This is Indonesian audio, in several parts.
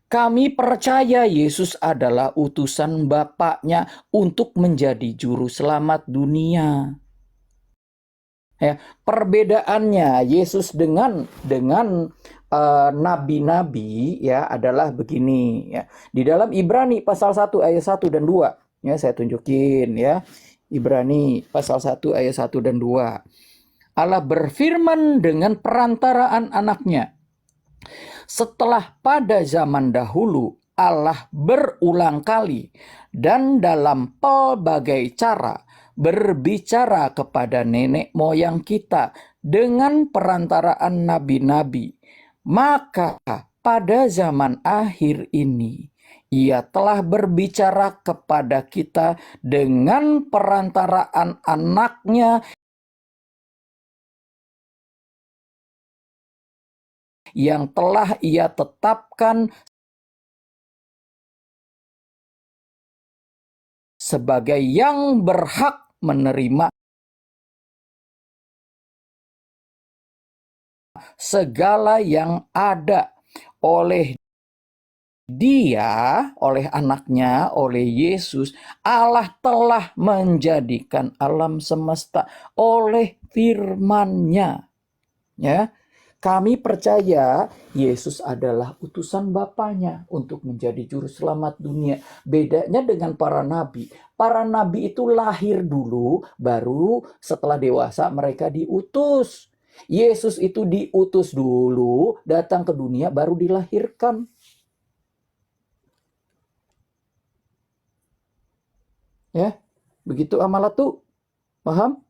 Kami percaya Yesus adalah utusan Bapaknya untuk menjadi juru selamat dunia. Ya, perbedaannya Yesus dengan nabi-nabi ya adalah begini ya. Di dalam Ibrani pasal 1 ayat 1 dan 2 ya, saya tunjukin ya. Ibrani pasal 1 ayat 1 dan 2. Allah berfirman dengan perantaraan anaknya. Setelah pada zaman dahulu Allah berulang kali dan dalam pelbagai cara berbicara kepada nenek moyang kita dengan perantaraan nabi-nabi. Maka pada zaman akhir ini Ia telah berbicara kepada kita dengan perantaraan anaknya yang telah Ia tetapkan sebagai yang berhak menerima segala yang ada oleh Dia, oleh anaknya, oleh Yesus. Allah telah menjadikan alam semesta oleh firman-Nya. Ya, kami percaya Yesus adalah utusan Bapaknya untuk menjadi juru selamat dunia. Bedanya dengan para nabi. Para nabi itu lahir dulu, baru setelah dewasa mereka diutus. Yesus itu diutus dulu, datang ke dunia, baru dilahirkan. Ya, begitu amalatu. Paham?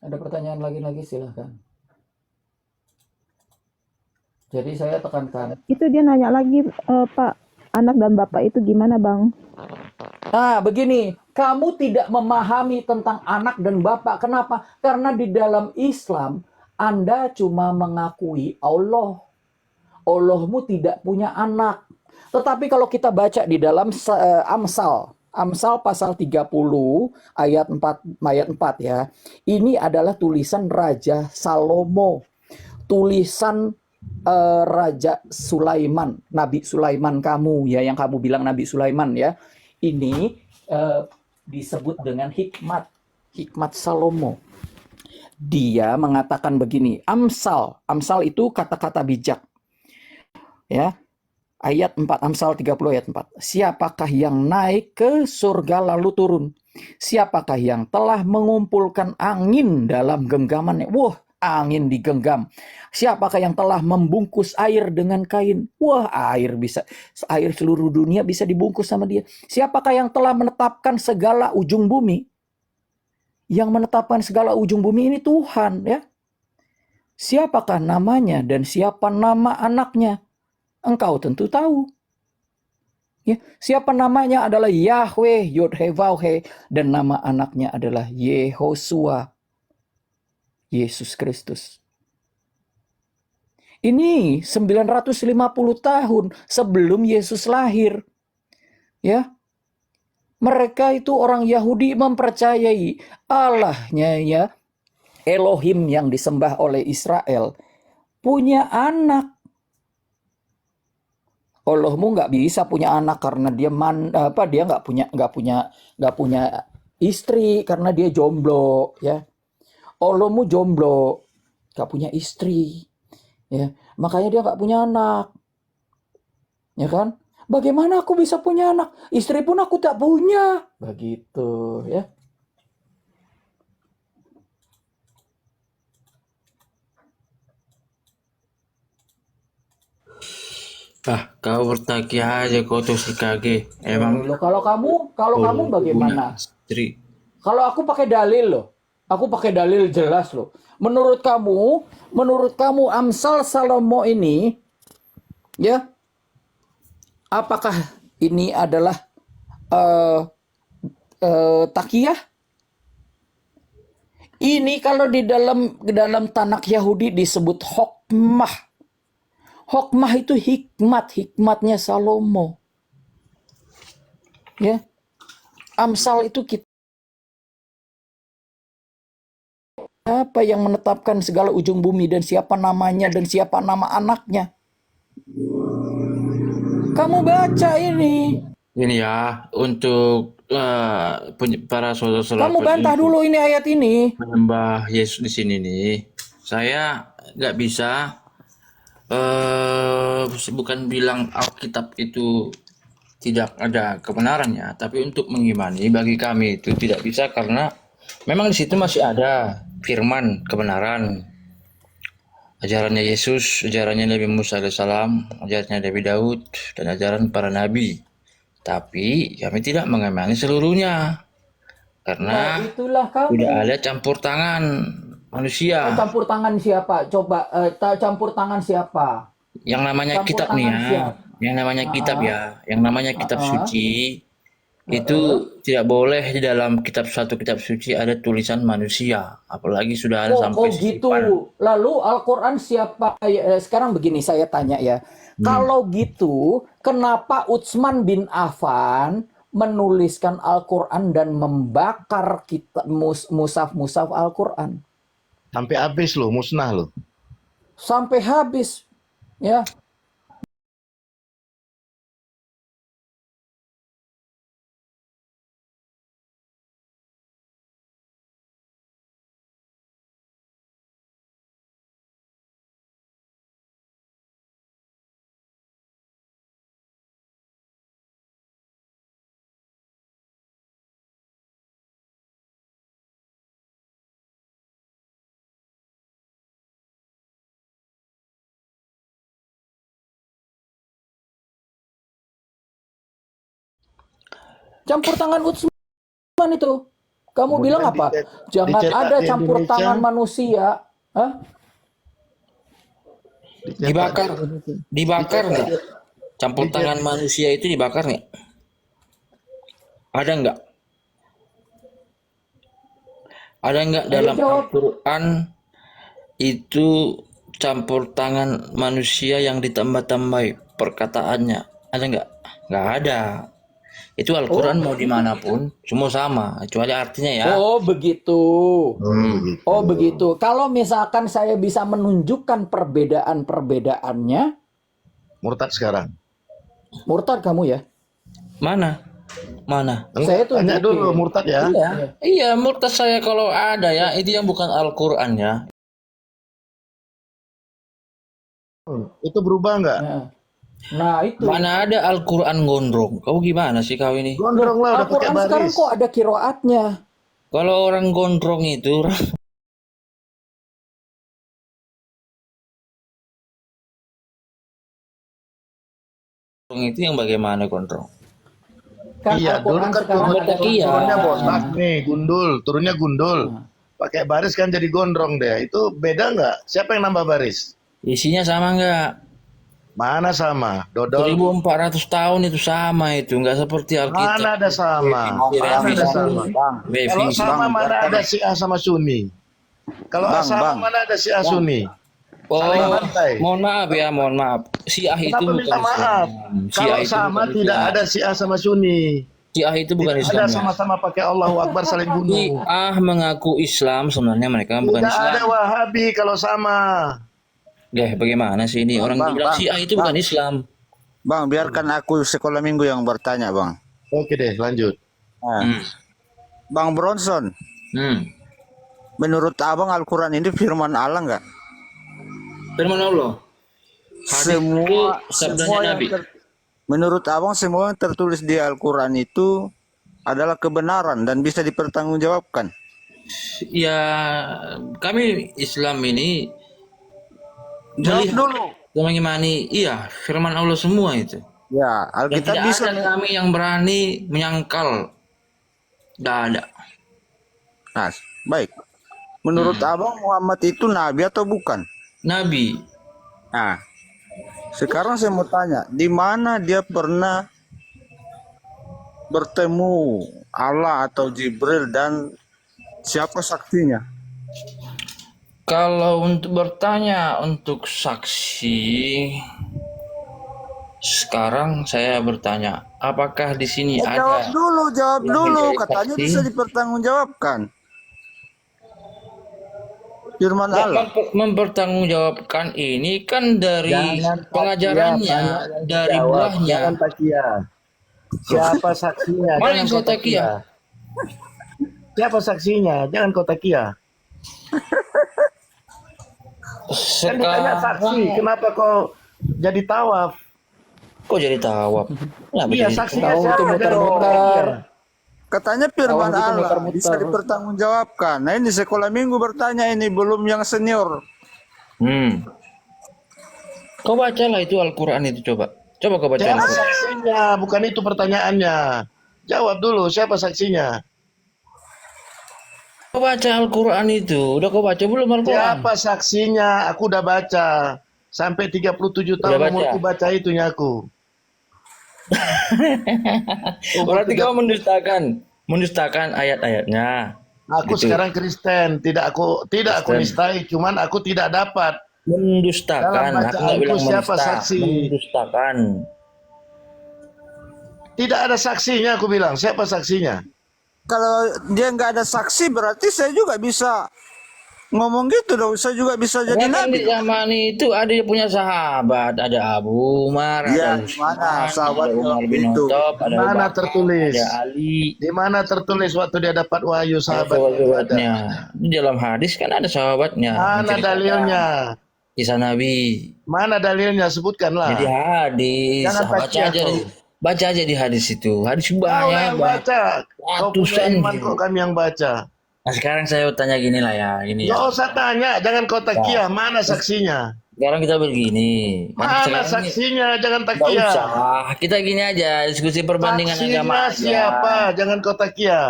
Ada pertanyaan lagi silahkan. Jadi saya tekankan. Itu dia nanya lagi, Pak, anak dan bapak itu gimana, Bang? Nah, begini, kamu tidak memahami tentang anak dan bapak. Kenapa? Karena di dalam Islam, Anda cuma mengakui Allah. Allahmu tidak punya anak. Tetapi kalau kita baca di dalam Amsal pasal 30 ayat 4 ya. Ini adalah tulisan Raja Salomo. Tulisan Raja Sulaiman, Nabi Sulaiman kamu ya, yang kamu bilang Nabi Sulaiman ya. Ini disebut dengan hikmat Salomo. Dia mengatakan begini, Amsal itu kata-kata bijak. Ya. Ayat 4, Amsal 30 ayat 4. Siapakah yang naik ke surga lalu turun? Siapakah yang telah mengumpulkan angin dalam genggamannya? Wah, angin digenggam. Siapakah yang telah membungkus air dengan kain? Wah, air seluruh dunia bisa dibungkus sama dia. Siapakah yang telah menetapkan segala ujung bumi? Yang menetapkan segala ujung bumi ini Tuhan, ya. Siapakah namanya dan siapa nama anaknya? Engkau tentu tahu. Ya, siapa namanya adalah Yahweh, Yod-He-Vav-He, dan nama anaknya adalah Yehosua, Yesus Kristus. Ini 950 tahun sebelum Yesus lahir. Ya. Mereka itu orang Yahudi mempercayai Allahnya ya, Elohim yang disembah oleh Israel punya anak. Allahmu nggak bisa punya anak karena dia dia nggak punya istri karena dia jomblo ya. Allahmu jomblo, nggak punya istri ya, makanya dia nggak punya anak ya kan. Bagaimana aku bisa punya anak? Istri pun aku tak punya, begitu ya. Kau bertanya aja kau tuh si KG. Emang Kalau kamu bagaimana? Istri. Kalau aku pakai dalil loh. Aku pakai dalil jelas loh. Menurut kamu Amsal Salomo ini ya, apakah ini adalah takiyah? Ini kalau di dalam Tanakh Yahudi disebut hokmah. Hokmah itu hikmatnya Salomo. Ya. Amsal itu siapa yang menetapkan segala ujung bumi dan siapa namanya dan siapa nama anaknya? Kamu baca ini. Ini ya, untuk para saudara-saudara Kamu bantah dulu ini ayat ini. menyembah Yesus di sini nih. Saya nggak bisa bukan bilang Alkitab itu tidak ada kebenarannya, tapi untuk mengimani bagi kami itu tidak bisa karena memang di situ masih ada firman kebenaran. Ajarannya Yesus, ajarannya Nabi Musa alaihissalam, ajarannya Nabi Daud, dan ajaran para nabi. Tapi kami tidak mengimani seluruhnya. Nah, Karena itulah kamu. tidak ada campur tangan manusia. Campur tangan siapa? Coba campur tangan siapa? Yang namanya Campur kitab nih tangan ya. siapa? Yang namanya kitab ya. Yang namanya kitab suci. Itu tidak boleh di dalam satu kitab suci ada tulisan manusia. Apalagi sudah ada sampai gitu. sisipan. Lalu Al-Quran siapa? Sekarang begini saya tanya ya. Kalau gitu, kenapa Utsman bin Affan menuliskan Al-Quran dan membakar mushaf-mushaf Al-Quran? Sampai habis loh, musnah loh. Sampai habis. Ya. Campur tangan Utsman itu. Kamu Kemudian bilang apa? Jangan dicetak ada di campur Indonesia. tangan manusia. Hah? Dibakar nggak? Campur tangan manusia itu dibakar nggak? Ada nggak? Ada nggak dalam Al-Quran itu campur tangan manusia yang ditambah-tambah perkataannya? Ada nggak? Nggak ada. Itu Al-Quran mau dimanapun semua sama, kecuali artinya ya. Oh begitu. Begitu. Oh begitu. Kalau misalkan saya bisa menunjukkan perbedaan-perbedaannya, Murtad sekarang. murtad kamu ya? Mana? Saya tuh Tanya dulu murtad ya. Iya, murtad saya kalau ada ya, itu yang bukan Al-Quran ya. Itu berubah nggak? Nah itu. Mana ada Al-Quran gondrong? Kau gimana sih kau ini? Gondrong lah udah pakai Al-Quran sekarang baris. kok ada kiroatnya. Kalau orang gondrong itu yang bagaimana gondrong? Kan Iya, dulu Al-Quran kan sekarang ada turunnya gondrong. botak nih, gundul, turunnya gundul. Pakai baris kan jadi gondrong deh. Itu beda nggak? Siapa yang nambah baris? Isinya sama nggak? Mana sama? Dodol. 1400 tahun itu sama itu, nggak seperti Alkitab. Mana ada sama? Mana ada sama? Kalau sama mana ada Syiah sama Sunni? Kalau sama mana ada Syiah Sunni? Saling Oh, bantai. mohon maaf. Syiah itu Kenapa minta bukan maaf? Islam. Kalau sama tidak ada Syiah sama Sunni. Syiah itu bukan Tidak Islam. ada sama-sama pakai Allahu Akbar saling bunuh. Syiah mengaku Islam, sebenarnya mereka bukan Tidak Islam. ada Wahabi kalau sama. Bagaimana sih ini? Orang bilang Syiah itu bukan Islam. Bang, biarkan aku sekolah minggu yang bertanya, Bang. Oke deh, lanjut. Nah, Bang Bronson, Hmm. menurut Abang Al-Quran ini firman Allah nggak? Firman Allah. Hadis itu sabdanya Nabi. Menurut Abang semua yang tertulis di Al-Quran itu adalah kebenaran dan bisa dipertanggungjawabkan. Ya, kami Islam ini Jawab dulu. mengimani, iya, firman Allah semua itu. Ya, Dan Alkitab tidak bisa. ada kami yang berani menyangkal. Tidak ada. Nah, baik. Menurut Abang Muhammad itu nabi atau bukan? Nabi. Nah, sekarang saya mau tanya, di mana dia pernah bertemu Allah atau Jibril dan siapa saksinya? Kalau untuk bertanya untuk saksi, sekarang saya bertanya, apakah di sini Ya, jawab ada dulu, jawab yang dulu. menjadi Katanya saksi? bisa dipertanggungjawabkan. Firman Nggak, Allah. mempertanggungjawabkan ini kan dari Jangan takia, pengajarannya, banyak yang dari dijawab. buahnya. Jangan takia. Siapa saksinya? Mana Jangan yang kau saya takia? takia. Siapa saksinya? Jangan kau takia. Kan ditanya saksi, Sekarang kenapa kau jadi tawaf? kok jadi tawaf? Kenapa Iya, jadi saksinya Tahu siapa? itu Jangan kau muter-muter. takia. Katanya firman Kawan kita Allah muter-muter. bisa dipertanggungjawabkan. Nah ini sekolah minggu bertanya ini belum yang senior. Kau bacalah itu Al-Quran itu coba. Coba kau baca Siapa Al-Quran. saksinya? Bukan itu pertanyaannya. Jawab dulu, siapa saksinya? Kau baca Al-Quran itu. Udah kau baca belum Al-Quran? Siapa saksinya? Aku udah baca. Sampai 37 Udah tahun baca? umurku baca itunya aku. Berarti kau mendustakan ayat-ayatnya. Aku Gitu. sekarang Kristen, tidak aku Kristen. nistai, cuman aku tidak dapat. Mendustakan. Dalam Aku nggak bacaanku bilang siapa mendusta. saksi? Mendustakan. Tidak ada saksinya, aku bilang. Siapa saksinya? Kalau dia nggak ada saksi berarti saya juga bisa ngomong gitu dong. Saya juga bisa jadi Karena kan di nabi. zaman itu ada yang punya sahabat, ada Abu Umar, Ya, ada mana Utsman, sahabatnya ada Umar waktu bin itu? Khattab, ada Abu Mana Bakar, tertulis? ada Ali, Di mana tertulis waktu dia dapat wahyu ada sahabat? sahabatnya. Di dalam hadis kan ada sahabatnya. Mana menceritakan dalilnya? kisah Nabi. Mana dalilnya? Jadi Sebutkanlah. hadis, Jangan baca takia aja, kau. baca aja di hadis itu. Hadis Kau banyak yang banget. baca. Kau punya Ratusan iman gitu. kok kami yang baca. Nah sekarang saya tanya gini lah ya, gini Gak ya. usah tanya, jangan kau takia. Mana saksinya? Sekarang kita begini. Kan Mana sekarang ini saksinya? Jangan nggak takia. usah. Kita gini aja, diskusi perbandingan agama Saksinya aja. siapa? Jangan kau takia.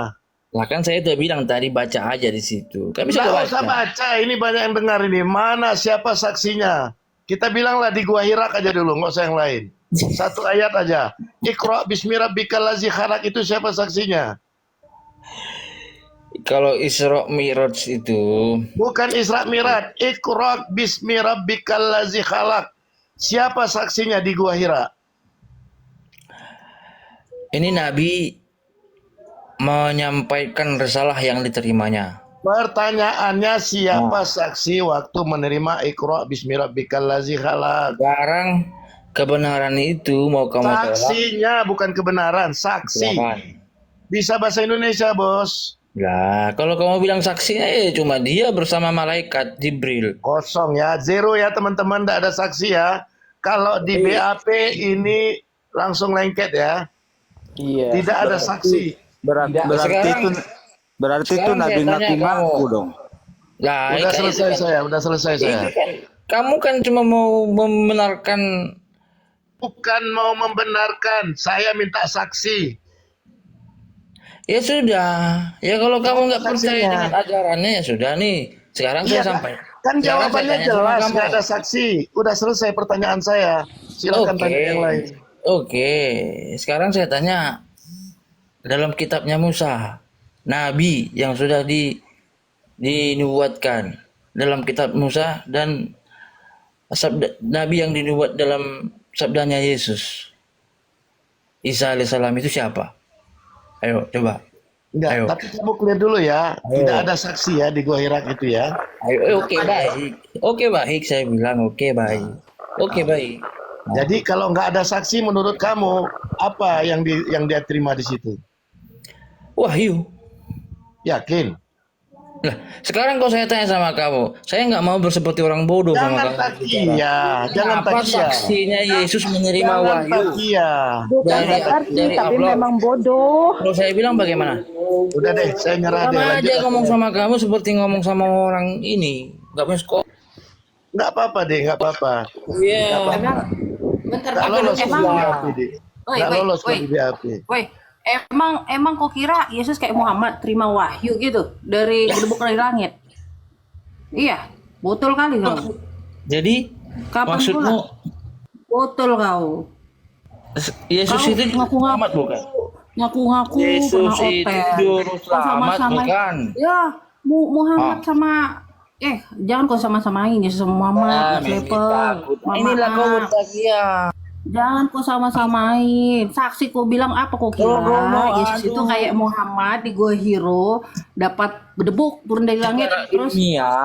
Lah kan saya udah bilang tadi baca aja di situ. Kan bisa Nggak kau usah baca. baca, ini banyak yang dengar ini. Mana siapa saksinya? Kita bilanglah di Gua Hira aja dulu, nggak usah yang lain. Satu ayat aja. Iqra bismi rabbikal ladzi khalaq, itu siapa saksinya? Kalau Isra Mi'raj itu, Bukan Isra Mi'raj. Iqra bismi rabbikal ladzi khalaq. Siapa saksinya di Gua Hira? ini Nabi menyampaikan risalah yang diterimanya. Pertanyaannya siapa saksi waktu menerima Iqra bismi rabbikal ladzi khalaq? Sekarang kebenaran itu mau kamu tolak, Saksinya bukan kebenaran, saksi. silakan. Bisa bahasa Indonesia, Bos. Lah, kalau kamu bilang saksinya ya cuma dia bersama malaikat Jibril. Kosong ya, zero ya teman-teman, tidak ada saksi ya. Kalau di BAP ini langsung lengket ya, Iya. tidak ada saksi. Berarti Tidak. berarti Sekarang- itu berarti itu sekarang nabi saya tanya ngaku-ngaku kamu. dong. Lah, Udah itu selesai kan- saya, udah selesai saya. itu kan kamu kan cuma mau membenarkan. Bukan mau membenarkan, saya minta saksi. Ya sudah, ya kalau kamu nggak percaya saksinya. dengan ajarannya ya sudah nih. Sekarang Iya, saya sampai. kan Sekarang jawabannya saya tanya sama jelas, kamu. nggak ada saksi. Udah selesai pertanyaan saya. Silakan Oke. tanya yang lain. Oke, sekarang saya tanya dalam kitabnya Musa, Nabi yang sudah dinubuatkan dalam kitab Musa dan sabda Nabi yang dinubuat dalam sabdanya Yesus, Isa alaihissalam itu siapa? Ayo coba. Enggak, Ayo. tapi kamu clear dulu ya. Ayo. Tidak ada saksi ya di Gua Hira itu ya. Ayo, oke baik. Oke baik, saya bilang oke baik. Oke baik. Jadi kalau nggak ada saksi menurut kamu apa yang dia terima di situ? Wahyu. Yakin? Lah, sekarang kalau saya tanya sama kamu, saya nggak mau berseperti orang bodoh sama Jangan kamu. takia, jangan Apa takia. saksinya Yesus menerima Jangan wahyu? takia. Bukan Dari- berarti, dari tapi Allah. memang bodoh. Kalau saya bilang bagaimana? Udah deh, saya nyerah deh. Sama Lanjut. aja ngomong sama kamu seperti ngomong sama orang ini, nggak punya sekolah. Nggak apa-apa deh, nggak apa-apa. Iya. Bentar, Nggak bentar. lolos ke Emang, BAP deh. Woi, Nggak woi, lolos ke woi. BAP. woi, emang kau kira Yesus kayak Muhammad terima wahyu gitu dari gedebuk dari langit? Iya, betul kali kau. Jadi Kapan maksudmu pula? Betul kau. Yesus Kau itu ngaku-ngaku. selamat bukan? Ngaku-ngaku Yesus pernah itu open. juru Kau selamat sama-sama- bukan? Ya, Muhammad sama jangan kau sama-samain Yesus sama Muhammad, Mimi Level. takut. Inilah kau bertakia. Jangan kau sama-samain. Saksi kau bilang apa kau kira? Romo, Yesus itu kayak Muhammad di Gua Hiro dapat bedebuk turun dari langit terus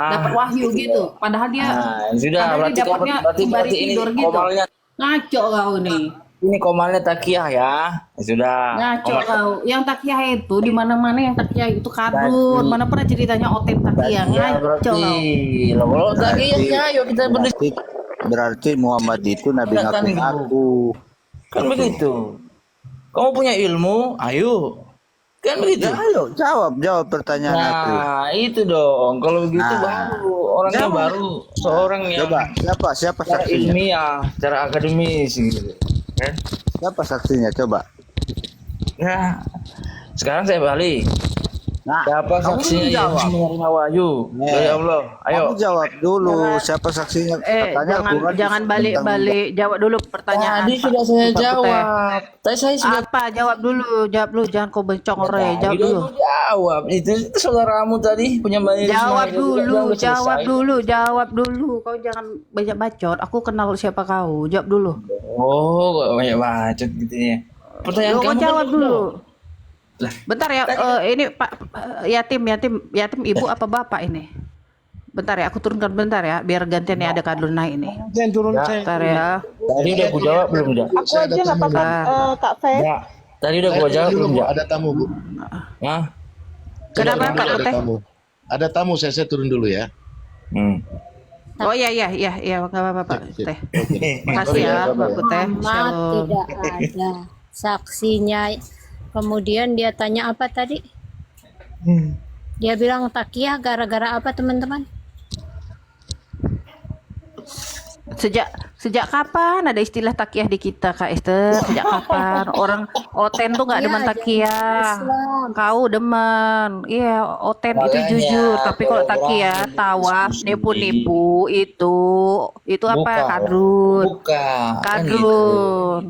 dapat wahyu gitu. Padahal dia Nah, sudah padahal dia dapatnya sembari berarti ini tidur gitu. komalnya Ngaco kau nih. ini komalnya takiyah ya. Ya sudah. Ngaco Komal- kau. Yang takiah itu di mana-mana yang takiah itu kadrun. Tadi- Mana pernah ceritanya oten takiah. Takiyah Ngaco berarti kau. loh, kalau takiyahnya ayo kita berdiskusi Berarti Muhammad itu nabi Datang ngaku-ngaku. kan begitu. Kamu punya ilmu, ayo. Kan begitu. Ya, ayo jawab pertanyaan aku. Nah, itu dong. Kalau begitu Nah. baru orangnya baru seorang yang Coba siapa secara saksinya? ilmiah, secara akademis gitu. Kan? Siapa saksinya coba? Nah, sekarang saya balik. Nah, Siapa kamu saksinya yang jawab. menerima wahyu dari Allah? Ayo. Kamu jawab dulu siapa saksinya? Katanya Al-Quran Jangan tentang- balik-balik. Jawab dulu pertanyaan. Tadi Pak. sudah saya Pak jawab. Tadi saya sudah Apa? Jawab dulu. Jangan kau bencong Re. Jawab dulu. Jawab. Itu saudaramu tadi punya banyak Jawab semuanya. dulu, Udah selesai. jawab dulu. Kau jangan banyak bacot. Aku kenal siapa kau. Jawab dulu. Oh, kok banyak bacot gitu ya. Pertanyaan Kau kamu jawab kan dulu. Lah. Bentar ya, ini Pak yatim ibu apa bapak ini? Bentar ya, aku turunkan bentar ya, biar gantian ya ada kadrun naik ini. Jangan turun saya. Bentar ya. Tadi udah aku jawab belum dah? Aku aja nggak apa-apa, Kak Feb. Ya. Tadi udah gua jawab belum Bu, dah? ada tamu, Bu. Hah? Kenapa Turun Pak dulu, ada Kute? tamu. Ada tamu, saya turun dulu ya. Oh iya nggak apa-apa Pak Sip, Teh. oke. Makasih ya Pak Kute. Muhammad Shalom. tidak ada saksinya. Kemudian dia tanya apa tadi? Dia bilang takiyah gara-gara apa teman-teman? Sejak kapan ada istilah takiyah di kita Kak Esther? Sejak kapan? Orang Oten tuh nggak demen Iya, takiyah. Islam. Kau demen. Iya, Oten itu Makanya, jujur. Tapi kalau orang takiyah, itu tawaf, sendiri. nipu-nipu itu apa? Bukan. Kadrun. Bukan. Kan gitu. Kadrun.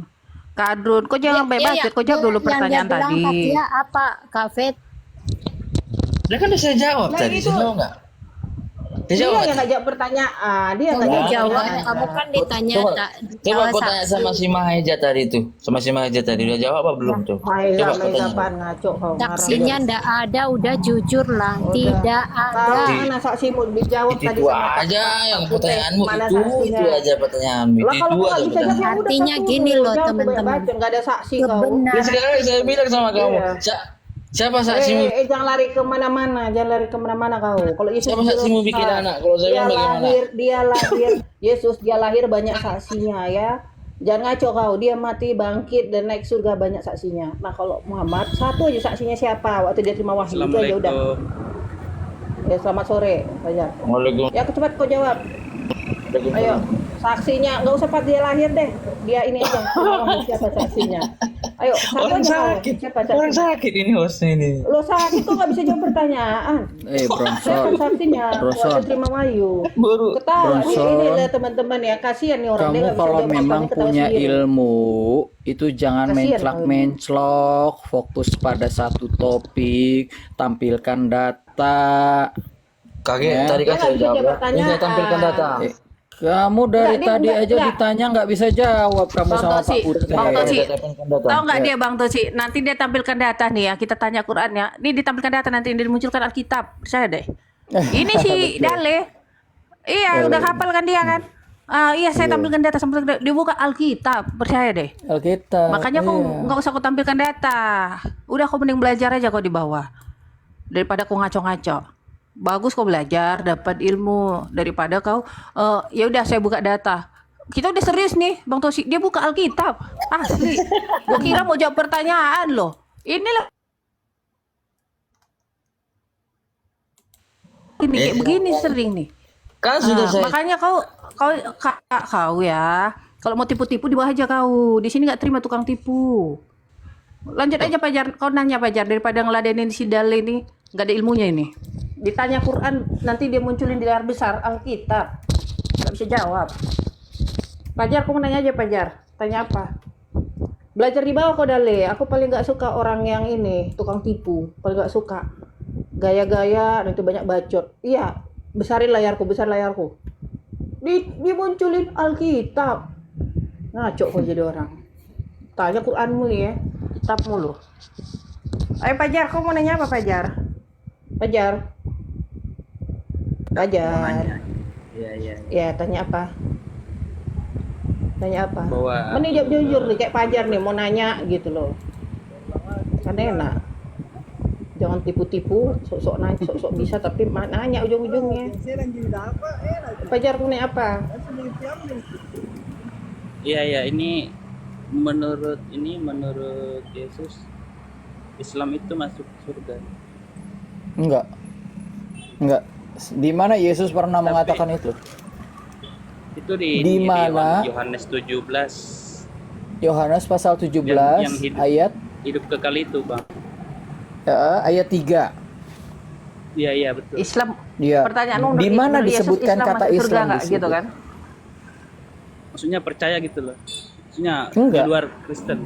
Kadrun. Kau jangan bebas. Kau jawab dulu pertanyaan Yang dia bilang tadi. takiyah apa, Kak Fet? Dia kan udah saya jawab Nah, tadi, gitu. saya tahu nggak? Dia jawab Dia nggak? yang ngajak pertanyaan. Dia yang Kamu ngajak jawab, pertanyaan. kamu kan ditanya Coba, tak coba kau tanya sama si Maheja tadi tuh, sama si Maheja tadi udah jawab apa belum tuh? Mega kau tanya. pan ngaco kau. saksinya ndak ada, udah jujur lah, tidak ada. Mana saksimu dijawab tadi Itu sama Pak- aja Pak yang Kute. pertanyaanmu Mana itu saksinya? aja pertanyaanmu Lah itu kalau kau aja nggak bisa pertanyaan. jawab, ya udah Artinya satu gini dulu. loh, Jawab teman-teman. kebanyakan, nggak ada saksi kau. Ya Kebenaran. sekarang saya bilang sama kamu, Iya. siapa saksimu? Jangan lari kemana-mana, jangan lari kemana-mana kau. Kalau Yesus Siapa saksimu bikin anak? Kalau saya bilang bagaimana? dia lahir, Yesus dia lahir banyak saksinya ya. Jangan ngaco kau, dia mati, bangkit dan naik surga banyak saksinya. Nah kalau Muhammad satu aja saksinya siapa? Waktu dia terima wahyu itu aja udah. Ya selamat sore, Fajar. Waalaikumsalam. Ya cepat kau jawab. Ayo, saksinya nggak usah pas dia lahir deh. Dia ini aja. Siapa saksinya? Ayo, satu Orang aja kau. sakit, Siapa orang saksinya? sakit ini hostnya ini. Lo sakit kok nggak bisa jawab pertanyaan. Siapa Bronson, saksinya? Bronson. Waktu terima wahyu. Baru Ketawa nih, Bronson. ini lah teman-teman ya. Kasihan nih orang dia kamu nggak bisa kalau jawab memang apa-apa, ketawa punya sendiri. ilmu itu jangan Kasihan menclak-menclok, fokus pada satu topik, tampilkan data. kaget Ya. tadi kan Dia saya nggak bisa jawab. jawab Ini saya pertanyaan. tampilkan data. Kamu dari Enggak, dia tadi enggak, aja enggak. ditanya nggak bisa jawab kamu Bang sama Tosi, Pak Putri. Bang Tosi. Saya tampilkan data. Tahu nggak dia Bang Tosi? Nanti dia tampilkan data nih ya. Kita tanya Qurannya. Ini ditampilkan data nanti dimunculkan Alkitab. Percaya deh. Ini si Dale. Iya, udah hafal kan dia kan? Iya, saya tampilkan data sampai dia buka Alkitab. Percaya deh. Alkitab. Makanya kau iya. nggak usah kau tampilkan data. Udah kau mending belajar aja kau di bawah. Daripada kau ngaco-ngaco. Bagus kau belajar, dapat ilmu daripada kau ya udah saya buka data. Kita udah serius nih, Bang Tosi. Dia buka Alkitab. Asli. Gua kira mau jawab pertanyaan loh. Inilah ini kayak begini sering nih. Kan sudah saya Makanya kau ya. Kalau mau tipu-tipu di bawah aja kau. Di sini nggak terima tukang tipu. Lanjut aja Pajar. Kau nanya Pajar daripada ngeladenin si Dale ini nggak ada ilmunya ini. Ditanya Quran nanti dia munculin di layar besar Alkitab. Nggak bisa jawab. Pajar, kamu nanya aja Pajar. Tanya apa? Belajar di bawah kau Dale. Aku paling nggak suka orang yang ini tukang tipu. Paling nggak suka. Gaya-gaya dan itu banyak bacot. Iya, besar layarku. Dimunculin Alkitab. Ngaco kau jadi orang. Tanya Quranmu ya, kitabmu loh. Ayo Pajar, kau mau nanya apa Pajar? Pajar, Pajar. Iya, iya. Ya, tanya apa? Tanya apa? Bahwa Mending jawab jujur nih kayak Pajar nih mau nanya gitu loh. Kan enak. Jangan tipu-tipu, sok-sok nanya, sok-sok bisa tapi nanya ujung-ujungnya. Pajar mau nanya apa? iya, iya, ini menurut Yesus, Islam itu masuk surga. Enggak. Enggak. Di mana Yesus pernah mengatakan itu? Itu di Di mana? Yohanes 17 Yohanes pasal 17 yang ayat hidup kekal itu, Bang. ayat 3. Iya, iya, betul. Islam. Iya. Pertanyaan Di mana disebutkan kata masuk surga Islam nggak di situ? gitu kan? Maksudnya percaya gitu loh. Maksudnya Enggak. di luar Kristen.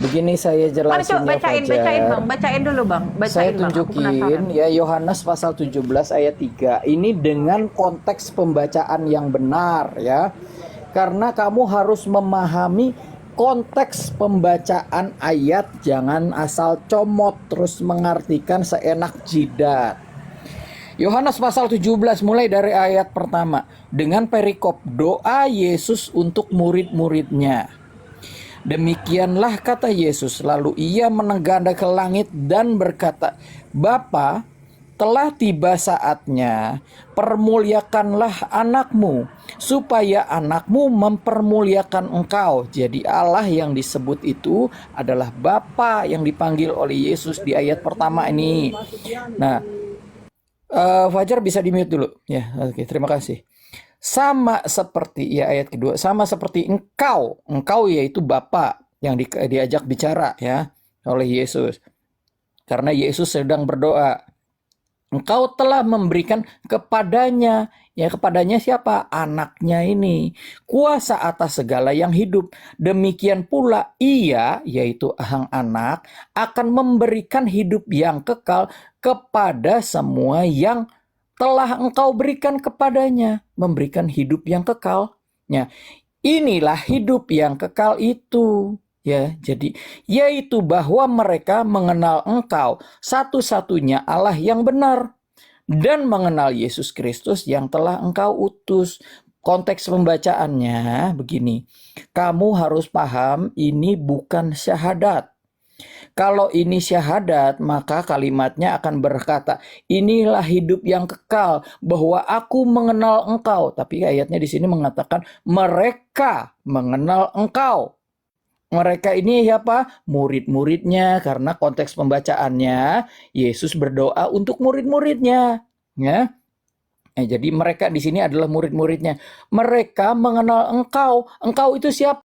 Begini saya Mana jelasin coba ya bacain Fajar. Bang, bacain dulu Bang, bacain Saya Bang. Aku tunjukin penasaran. ya Yohanes pasal 17 ayat 3. Ini dengan konteks pembacaan yang benar ya. Karena kamu harus memahami konteks pembacaan ayat, jangan asal comot terus mengartikan seenak jidat. Yohanes pasal 17 mulai dari ayat pertama dengan perikop doa Yesus untuk murid-muridnya. Demikianlah kata Yesus, lalu ia menengadah ke langit dan berkata, Bapa, telah tiba saatnya, permuliakanlah anakmu, supaya anakmu mempermuliakan engkau. Jadi Allah yang disebut itu adalah Bapa yang dipanggil oleh Yesus di ayat pertama ini. Nah, Fajar bisa di-mute dulu. Ya, oke, terima kasih. Sama seperti ya ayat kedua, sama seperti engkau yaitu Bapa yang diajak bicara ya oleh Yesus. Karena Yesus sedang berdoa. Engkau telah memberikan kepadanya, ya kepadanya siapa? Anaknya ini, kuasa atas segala yang hidup. Demikian pula ia, yaitu sang anak, akan memberikan hidup yang kekal kepada semua yang telah engkau berikan kepadanya. Memberikan hidup yang kekal. Ya, inilah hidup yang kekal itu. Ya, jadi yaitu bahwa mereka mengenal engkau satu-satunya Allah yang benar dan mengenal Yesus Kristus yang telah engkau utus. Konteks pembacaannya begini. Kamu harus paham ini bukan syahadat. Kalau ini syahadat, maka kalimatnya akan berkata, inilah hidup yang kekal, bahwa aku mengenal engkau. Tapi ayatnya di sini mengatakan, mereka mengenal engkau. Mereka ini siapa? Murid-muridnya, karena konteks pembacaannya, Yesus berdoa untuk murid-muridnya. Ya. Jadi mereka di sini adalah murid-muridnya. Mereka mengenal engkau. Engkau itu siapa?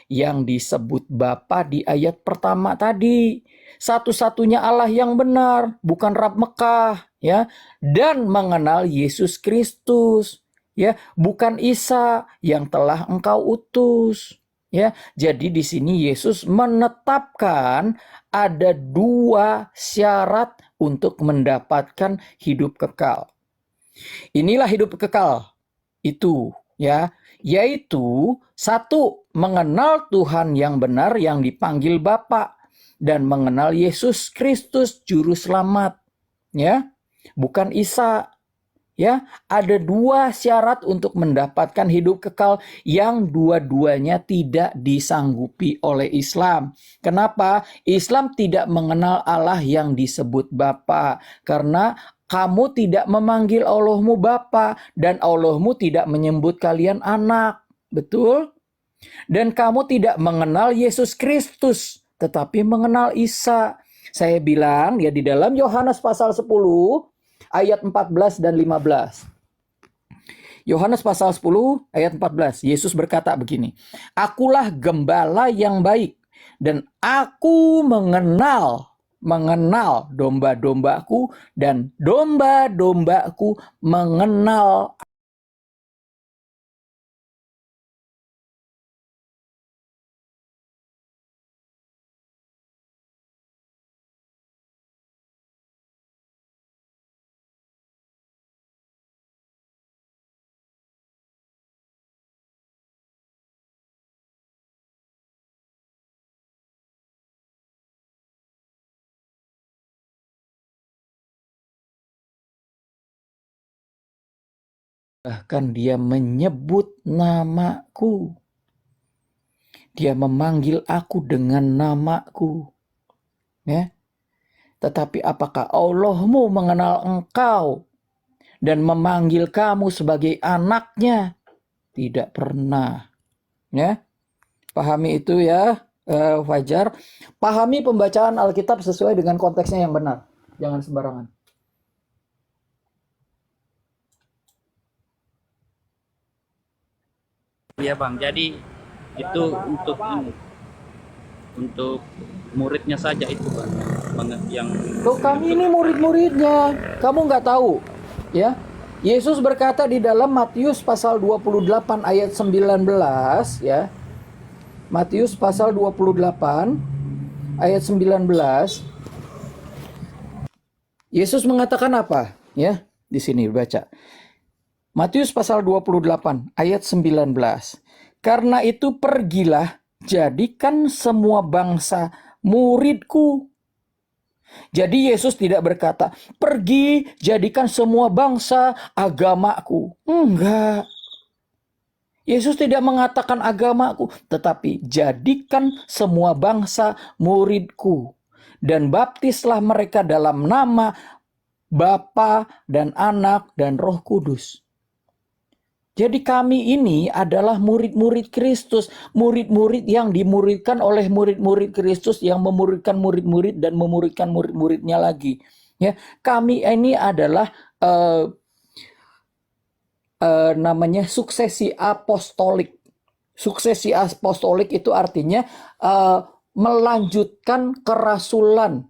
Yang disebut Bapa di ayat pertama tadi. Satu-satunya Allah yang benar, bukan Rab Mekah, ya. Dan mengenal Yesus Kristus, ya, bukan Isa yang telah engkau utus, ya. Jadi di sini Yesus menetapkan ada dua syarat untuk mendapatkan hidup kekal. Inilah hidup kekal itu, ya, yaitu satu, mengenal Tuhan yang benar yang dipanggil Bapa dan mengenal Yesus Kristus juru selamat, ya, bukan Isa. Ya, ada dua syarat untuk mendapatkan hidup kekal yang dua-duanya tidak disanggupi oleh Islam. Kenapa? Islam tidak mengenal Allah yang disebut Bapa karena kamu tidak memanggil Allahmu Bapa dan Allahmu tidak menyebut kalian anak. Betul? Dan kamu tidak mengenal Yesus Kristus, tetapi mengenal Isa. Saya bilang ya di dalam Yohanes pasal 10 ayat 14 dan 15. Yohanes pasal 10 ayat 14. Yesus berkata begini, Akulah gembala yang baik dan aku mengenal domba-dombaku dan domba-dombaku mengenal Bahkan dia menyebut namaku. Dia memanggil aku dengan namaku. Ya. Tetapi apakah Allahmu mengenal engkau dan memanggil kamu sebagai anaknya? Tidak pernah. Ya. Pahami itu ya, Fajar. Pahami pembacaan Alkitab sesuai dengan konteksnya yang benar. Jangan sembarangan. Iya bang, jadi itu untuk muridnya saja itu bang, yang Loh, kami ini murid-muridnya. Kamu nggak tahu, ya? Yesus berkata di dalam Matius pasal 28 ayat 19, ya. Matius pasal 28 ayat 19. Yesus mengatakan apa? Ya, di sini baca. Matius pasal 28 ayat 19. Karena itu pergilah, jadikan semua bangsa muridku. Jadi Yesus tidak berkata, pergi jadikan semua bangsa agamaku. Enggak. Yesus tidak mengatakan agamaku, tetapi jadikan semua bangsa muridku. Dan baptislah mereka dalam nama Bapa dan Anak dan Roh Kudus. Jadi kami ini adalah murid-murid Kristus, murid-murid yang dimuridkan oleh murid-murid Kristus yang memuridkan murid-murid dan memuridkan murid-muridnya lagi. Ya, kami ini adalah namanya suksesi apostolik. Suksesi apostolik itu artinya melanjutkan kerasulan.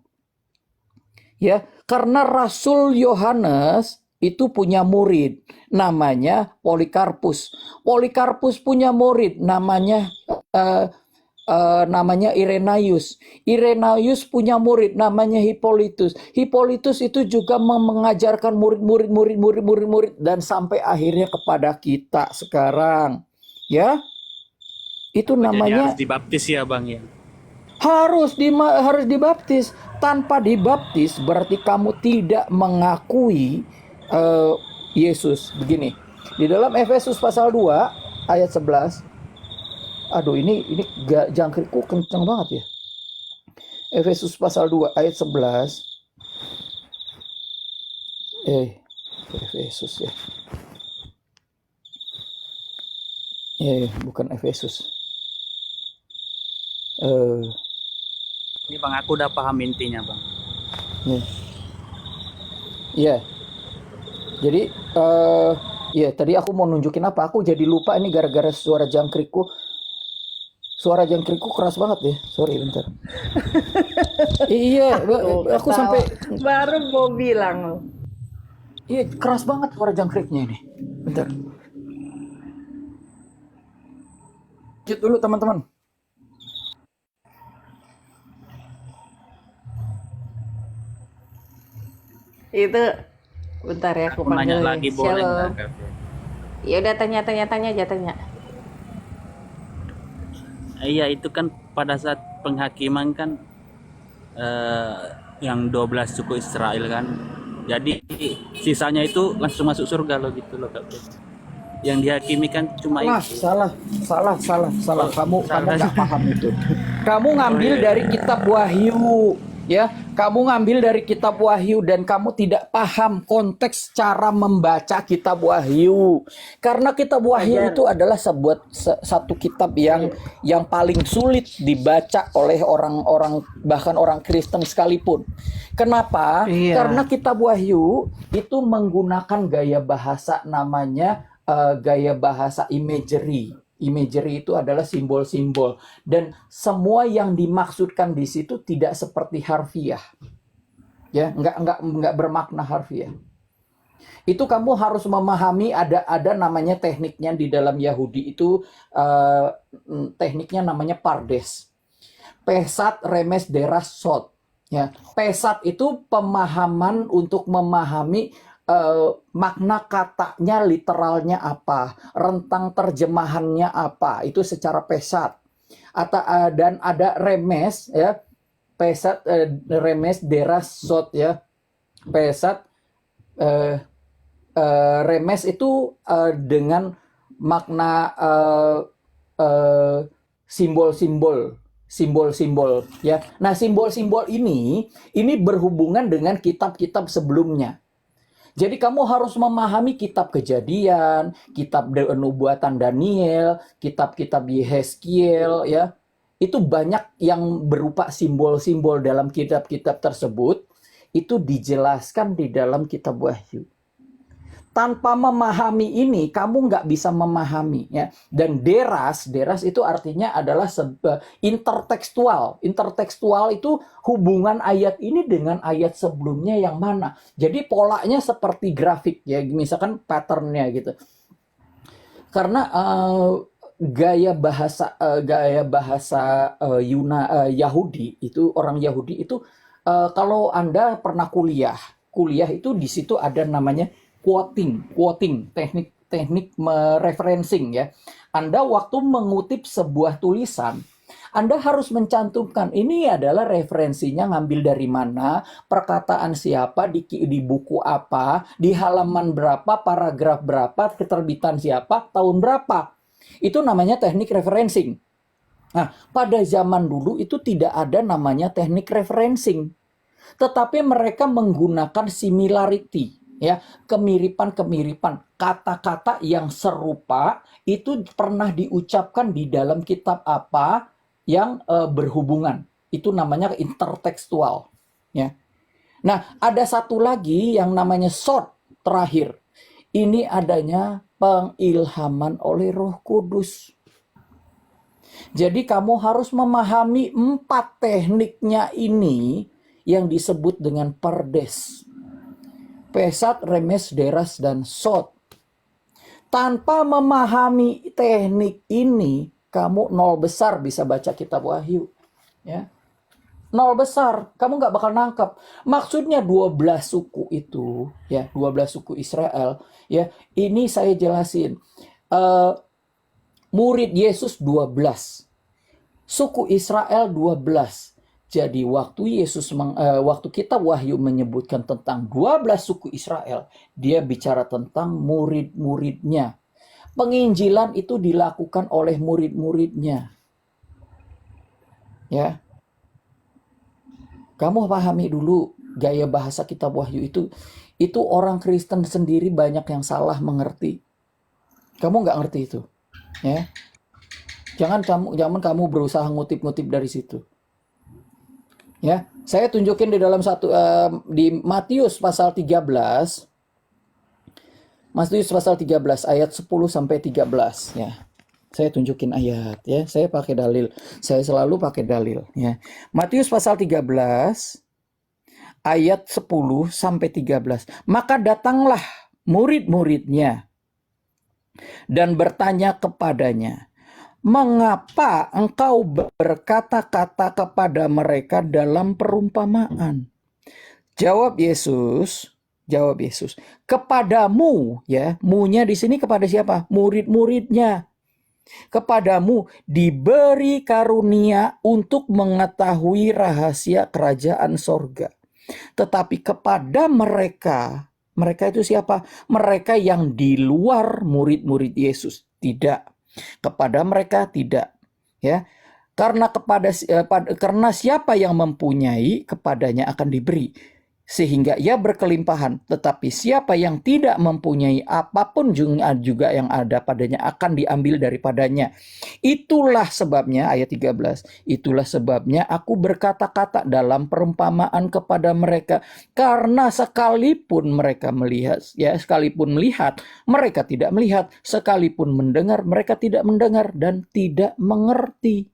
Ya, karena Rasul Yohanes itu punya murid namanya Polikarpus. Polikarpus punya murid namanya Irenaius. Irenaius punya murid namanya Hippolytus. Hippolytus itu juga mengajarkan murid dan sampai akhirnya kepada kita sekarang. Ya. Itu jadi namanya harus dibaptis ya bang ya. harus dibaptis. Tanpa dibaptis berarti kamu tidak mengakui Yesus. Begini, di dalam Efesus pasal 2 ayat 11. Aduh, ini jangkrikku kenceng banget ya. Efesus pasal 2 ayat 11. Efesus ya. Bukan Efesus. Ini bang, aku udah paham intinya bang. Iya. Jadi tadi aku mau nunjukin apa? Aku jadi lupa ini gara-gara suara jangkrikku. Suara jangkrikku keras banget ya. Sorry bentar. Iya, aku sampai Baru mau bilang. iya keras banget suara jangkriknya ini. Bentar. Lanjut dulu teman-teman. Itu bentar ya, aku Aku nanya panggil. lagi boleh Shalom. nggak? Ya udah, tanya aja, tanya. Iya, itu kan pada saat penghakiman kan yang 12 suku Israel kan. Jadi sisanya itu langsung masuk surga loh gitu loh Kak. Yang dihakimi kan cuma itu. Salah. Kamu nggak paham itu. Kamu ngambil dari kitab Wahyu, ya. Kamu ngambil dari kitab Wahyu dan kamu tidak paham konteks cara membaca kitab Wahyu. Karena kitab Wahyu itu adalah satu kitab yang paling sulit dibaca oleh orang-orang, bahkan orang Kristen sekalipun. Kenapa? Iya. Karena kitab Wahyu itu menggunakan gaya bahasa namanya gaya bahasa imagery. Imagery itu adalah simbol-simbol dan semua yang dimaksudkan di situ tidak seperti harfiah. Ya, enggak bermakna harfiah. Itu kamu harus memahami ada namanya tekniknya di dalam Yahudi itu tekniknya namanya pardes. Pesat, remes, deras, sot. Ya, pesat itu pemahaman untuk memahami makna katanya literalnya apa, rentang terjemahannya apa, itu secara pesat. Dan ada remes ya, pesat, remes, deras, sot ya. Pesat, remes itu dengan makna simbol-simbol ya. Nah, simbol-simbol ini berhubungan dengan kitab-kitab sebelumnya. Jadi kamu harus memahami kitab Kejadian, kitab nubuatan Daniel, kitab-kitab Yehezkiel ya. Itu banyak yang berupa simbol-simbol dalam kitab-kitab tersebut, itu dijelaskan di dalam kitab Wahyu. Tanpa memahami ini, kamu nggak bisa memahami ya. Dan deras itu artinya adalah intertekstual. Intertekstual itu hubungan ayat ini dengan ayat sebelumnya yang mana. Jadi polanya seperti grafik ya, misalkan patternnya gitu. Karena gaya bahasa Yahudi itu, orang Yahudi itu, kalau Anda pernah kuliah itu di situ ada namanya quoting, teknik referencing ya. Anda waktu mengutip sebuah tulisan, Anda harus mencantumkan ini adalah referensinya ngambil dari mana, perkataan siapa, di buku apa, di halaman berapa, paragraf berapa, keterbitan siapa, tahun berapa. Itu namanya teknik referencing. Nah, pada zaman dulu itu tidak ada namanya teknik referencing. Tetapi mereka menggunakan similarity. Ya, kemiripan-kemiripan, kata-kata yang serupa itu pernah diucapkan di dalam kitab apa yang berhubungan. Itu namanya intertekstual ya. Nah, ada satu lagi yang namanya sod terakhir. Ini adanya pengilhaman oleh Roh Kudus. Jadi kamu harus memahami 4 tekniknya ini yang disebut dengan pardes. Pesat, remes, deras, dan sod. Tanpa memahami teknik ini, kamu 0 besar bisa baca kitab Wahyu. Ya. 0 besar, kamu nggak bakal nangkap. Maksudnya 12 suku itu, ya 12 suku Israel. Ya, ini saya jelasin. Murid Yesus 12. Suku Israel 12. Jadi waktu waktu kitab Wahyu menyebutkan tentang 12 suku Israel, dia bicara tentang murid-muridnya. Penginjilan itu dilakukan oleh murid-muridnya. Ya. Kamu pahami dulu gaya bahasa kitab Wahyu itu orang Kristen sendiri banyak yang salah mengerti. Kamu nggak ngerti itu. Ya. Jangan kamu berusaha ngutip-ngutip dari situ. Ya, saya tunjukin di dalam di Matius pasal 13. Matius pasal 13 ayat 10 sampai 13 ya. Saya tunjukin ayat ya. Saya pakai dalil. Saya selalu pakai dalil ya. Matius pasal 13 ayat 10 sampai 13. Maka datanglah murid-muridnya dan bertanya kepadanya, "Mengapa engkau berkata-kata kepada mereka dalam perumpamaan?" Jawab Yesus, "Kepadamu," ya, mu-nya di sini kepada siapa? Murid-muridnya. "Kepadamu diberi karunia untuk mengetahui rahasia kerajaan sorga. Tetapi kepada mereka itu siapa? Mereka yang di luar murid-murid Yesus, tidak. Kepada mereka tidak, ya. Karena siapa yang mempunyai, kepadanya akan diberi, sehingga ia berkelimpahan. Tetapi siapa yang tidak mempunyai, apapun juga yang ada padanya akan diambil daripadanya. Itulah sebabnya," ayat 13, "itulah sebabnya aku berkata-kata dalam perumpamaan kepada mereka, karena sekalipun mereka melihat, mereka tidak melihat, sekalipun mendengar, mereka tidak mendengar dan tidak mengerti."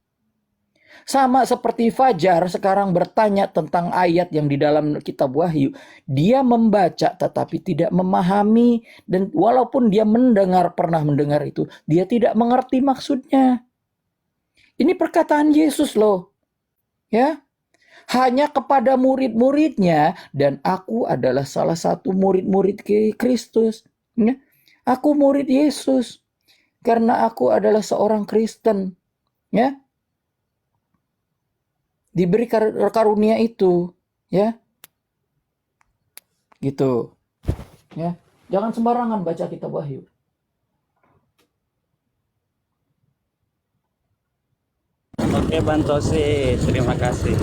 Sama seperti Fajar sekarang bertanya tentang ayat yang di dalam kitab Wahyu. Dia membaca tetapi tidak memahami. Dan walaupun dia pernah mendengar itu, dia tidak mengerti maksudnya. Ini perkataan Yesus loh. Ya. Hanya kepada murid-muridnya, dan aku adalah salah satu murid-murid Kristus. Ya. Aku murid Yesus. Karena aku adalah seorang Kristen. Ya. Diberi karunia itu, ya, gitu, ya. Jangan sembarangan baca kitab Wahyu. Oke, Bang Tosi, terima kasih.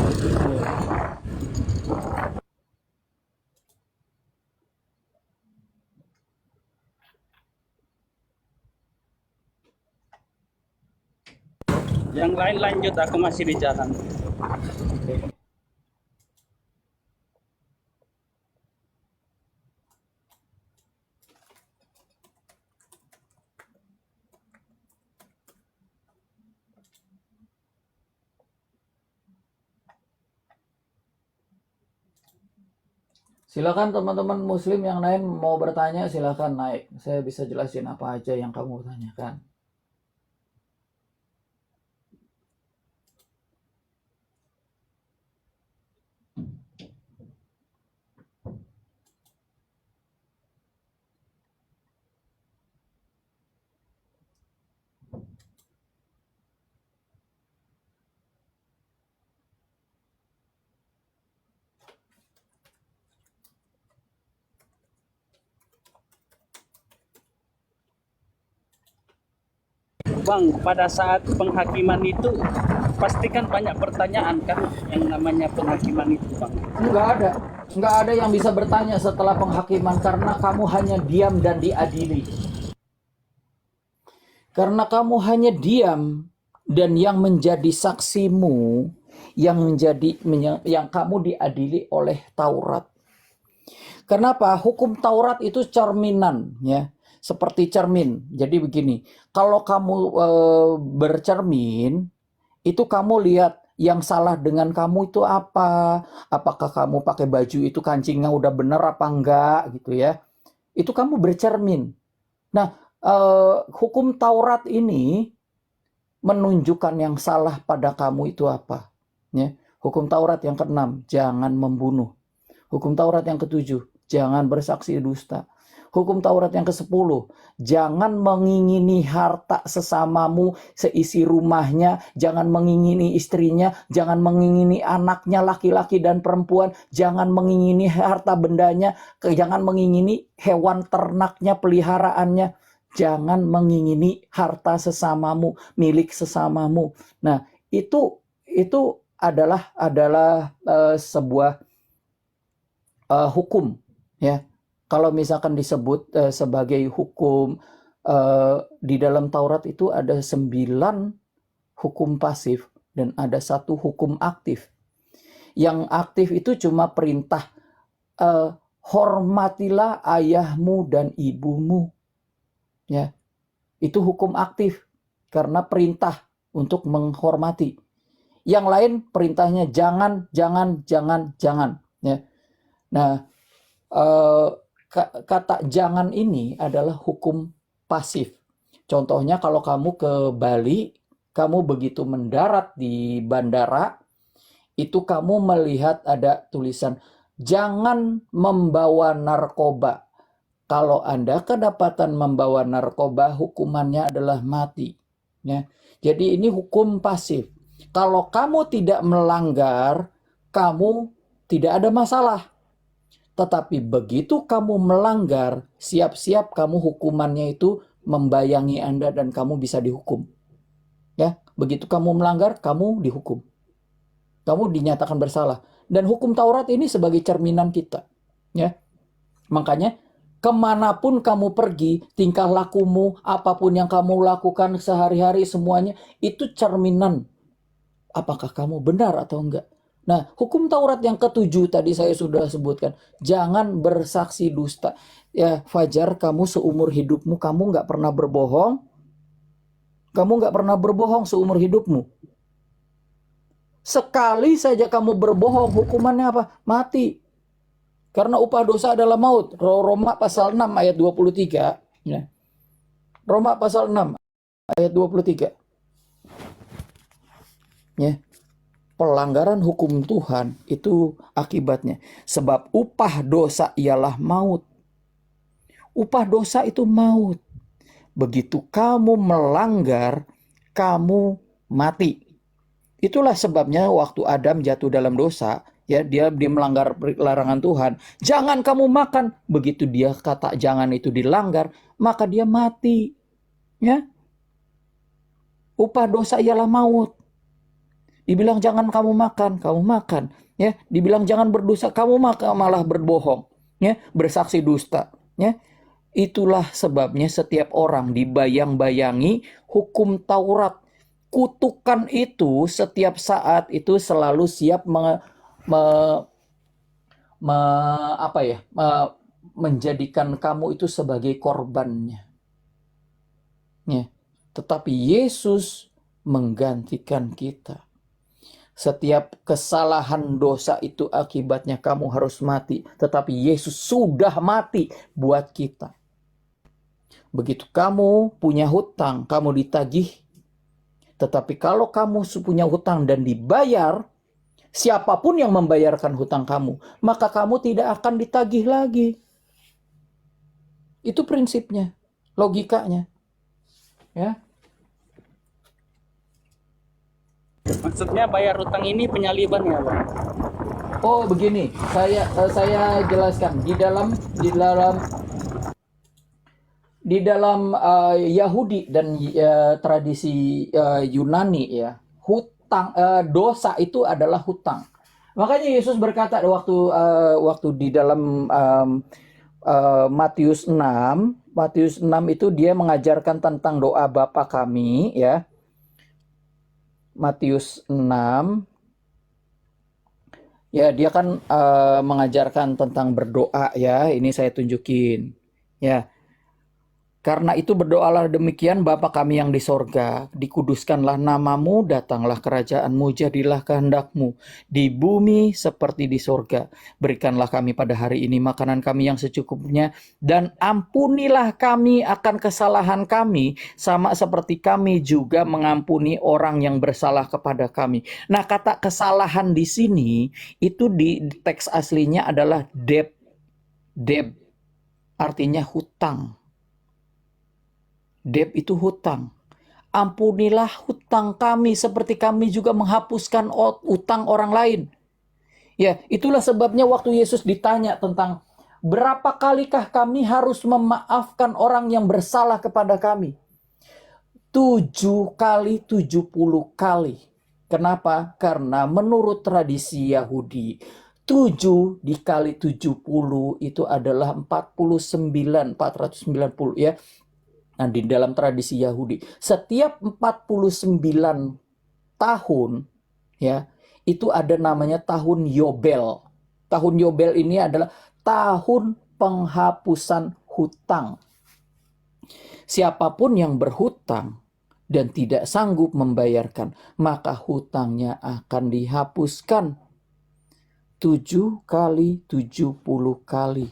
Yang lain lanjut, aku masih di jalan. Silakan teman-teman muslim yang lain mau bertanya, silakan naik. Saya bisa jelasin apa aja yang kamu tanyakan. Bang, pada saat penghakiman itu pastikan banyak pertanyaan kan yang namanya penghakiman itu, Bang. Nggak ada yang bisa bertanya setelah penghakiman karena kamu hanya diam dan diadili. Karena kamu hanya diam dan yang menjadi saksimu, yang kamu diadili oleh Taurat. Kenapa? Hukum Taurat itu cerminan, ya, seperti cermin. Jadi begini, kalau kamu bercermin, itu kamu lihat yang salah dengan kamu itu apa? Apakah kamu pakai baju itu kancingnya udah bener apa enggak gitu ya? Itu kamu bercermin. Nah, hukum Taurat ini menunjukkan yang salah pada kamu itu apa? Ya. Hukum Taurat yang ke-6, jangan membunuh. Hukum Taurat yang ke-7, jangan bersaksi dusta. Hukum Taurat yang ke-10, jangan mengingini harta sesamamu seisi rumahnya, jangan mengingini istrinya, jangan mengingini anaknya laki-laki dan perempuan, jangan mengingini harta bendanya, jangan mengingini hewan ternaknya, peliharaannya, jangan mengingini harta sesamamu, milik sesamamu. Nah, itu adalah sebuah hukum, ya. Kalau misalkan disebut sebagai hukum di dalam Taurat itu ada 9 hukum pasif dan ada 1 hukum aktif. Yang aktif itu cuma perintah hormatilah ayahmu dan ibumu. Ya. Itu hukum aktif karena perintah untuk menghormati. Yang lain perintahnya jangan. Ya. Nah, kata jangan ini adalah hukum pasif. Contohnya kalau kamu ke Bali, kamu begitu mendarat di bandara, itu kamu melihat ada tulisan jangan membawa narkoba. Kalau Anda kedapatan membawa narkoba, hukumannya adalah mati. Ya. Jadi ini hukum pasif. Kalau kamu tidak melanggar, kamu tidak ada masalah. Tetapi begitu kamu melanggar, siap-siap kamu hukumannya itu membayangi Anda dan kamu bisa dihukum. Ya, begitu kamu melanggar, kamu dihukum. Kamu dinyatakan bersalah. Dan hukum Taurat ini sebagai cerminan kita. Ya. Makanya kemanapun kamu pergi, tingkah lakumu, apapun yang kamu lakukan sehari-hari semuanya, itu cerminan. Apakah kamu benar atau enggak? Nah, hukum Taurat yang ke-7 tadi saya sudah sebutkan. Jangan bersaksi dusta. Ya, Fajar, kamu seumur hidupmu, kamu nggak pernah berbohong. Kamu nggak pernah berbohong seumur hidupmu. Sekali saja kamu berbohong, hukumannya apa? Mati. Karena upah dosa adalah maut. Roma pasal 6 ayat 23. Ya. Roma pasal 6 ayat 23. Ya. Pelanggaran hukum Tuhan itu akibatnya. Sebab upah dosa ialah maut. Upah dosa itu maut. Begitu kamu melanggar, kamu mati. Itulah sebabnya waktu Adam jatuh dalam dosa, Ya, dia melanggar larangan Tuhan. Jangan kamu makan. Begitu dia kata jangan itu dilanggar, maka dia mati. Ya. Upah dosa ialah maut. Dibilang jangan kamu makan. Ya, dibilang jangan berdosa, kamu malah berbohong. Ya, bersaksi dusta. Ya. Itulah sebabnya setiap orang dibayang-bayangi hukum Taurat. Kutukan itu setiap saat itu selalu siap menjadikan kamu itu sebagai korbannya. Ya. Tetapi Yesus menggantikan kita. Setiap kesalahan dosa itu akibatnya kamu harus mati. Tetapi Yesus sudah mati buat kita. Begitu kamu punya hutang, kamu ditagih. Tetapi kalau kamu punya hutang dan dibayar, siapapun yang membayarkan hutang kamu, maka kamu tidak akan ditagih lagi. Itu prinsipnya, logikanya. Ya. Maksudnya bayar utang ini penyaliban ya, Bang? Oh, begini. Saya jelaskan di dalam Yahudi dan tradisi Yunani ya, hutang dosa itu adalah hutang. Makanya Yesus berkata waktu di dalam Matius 6 itu dia mengajarkan tentang doa Bapa kami ya. Matius 6 ya, dia kan mengajarkan tentang berdoa ya. Ini saya tunjukin ya. Karena itu berdoalah demikian, Bapa kami yang di sorga, dikuduskanlah namamu, datanglah kerajaanmu, jadilah kehendakmu, di bumi seperti di sorga. Berikanlah kami pada hari ini makanan kami yang secukupnya, dan ampunilah kami akan kesalahan kami, sama seperti kami juga mengampuni orang yang bersalah kepada kami. Nah, kata kesalahan di sini, itu di teks aslinya adalah debt, artinya hutang. Debt itu hutang. Ampunilah hutang kami seperti kami juga menghapuskan utang orang lain. Ya, itulah sebabnya waktu Yesus ditanya tentang berapa kalikah kami harus memaafkan orang yang bersalah kepada kami. 7 kali 70 kali. Kenapa? Karena menurut tradisi Yahudi, 7 dikali 70 itu adalah 490 ya. Nah, di dalam tradisi Yahudi, setiap 49 tahun ya, itu ada namanya tahun Yobel. Tahun Yobel ini adalah tahun penghapusan hutang. Siapapun yang berhutang dan tidak sanggup membayarkan, maka hutangnya akan dihapuskan 7 kali 70 kali.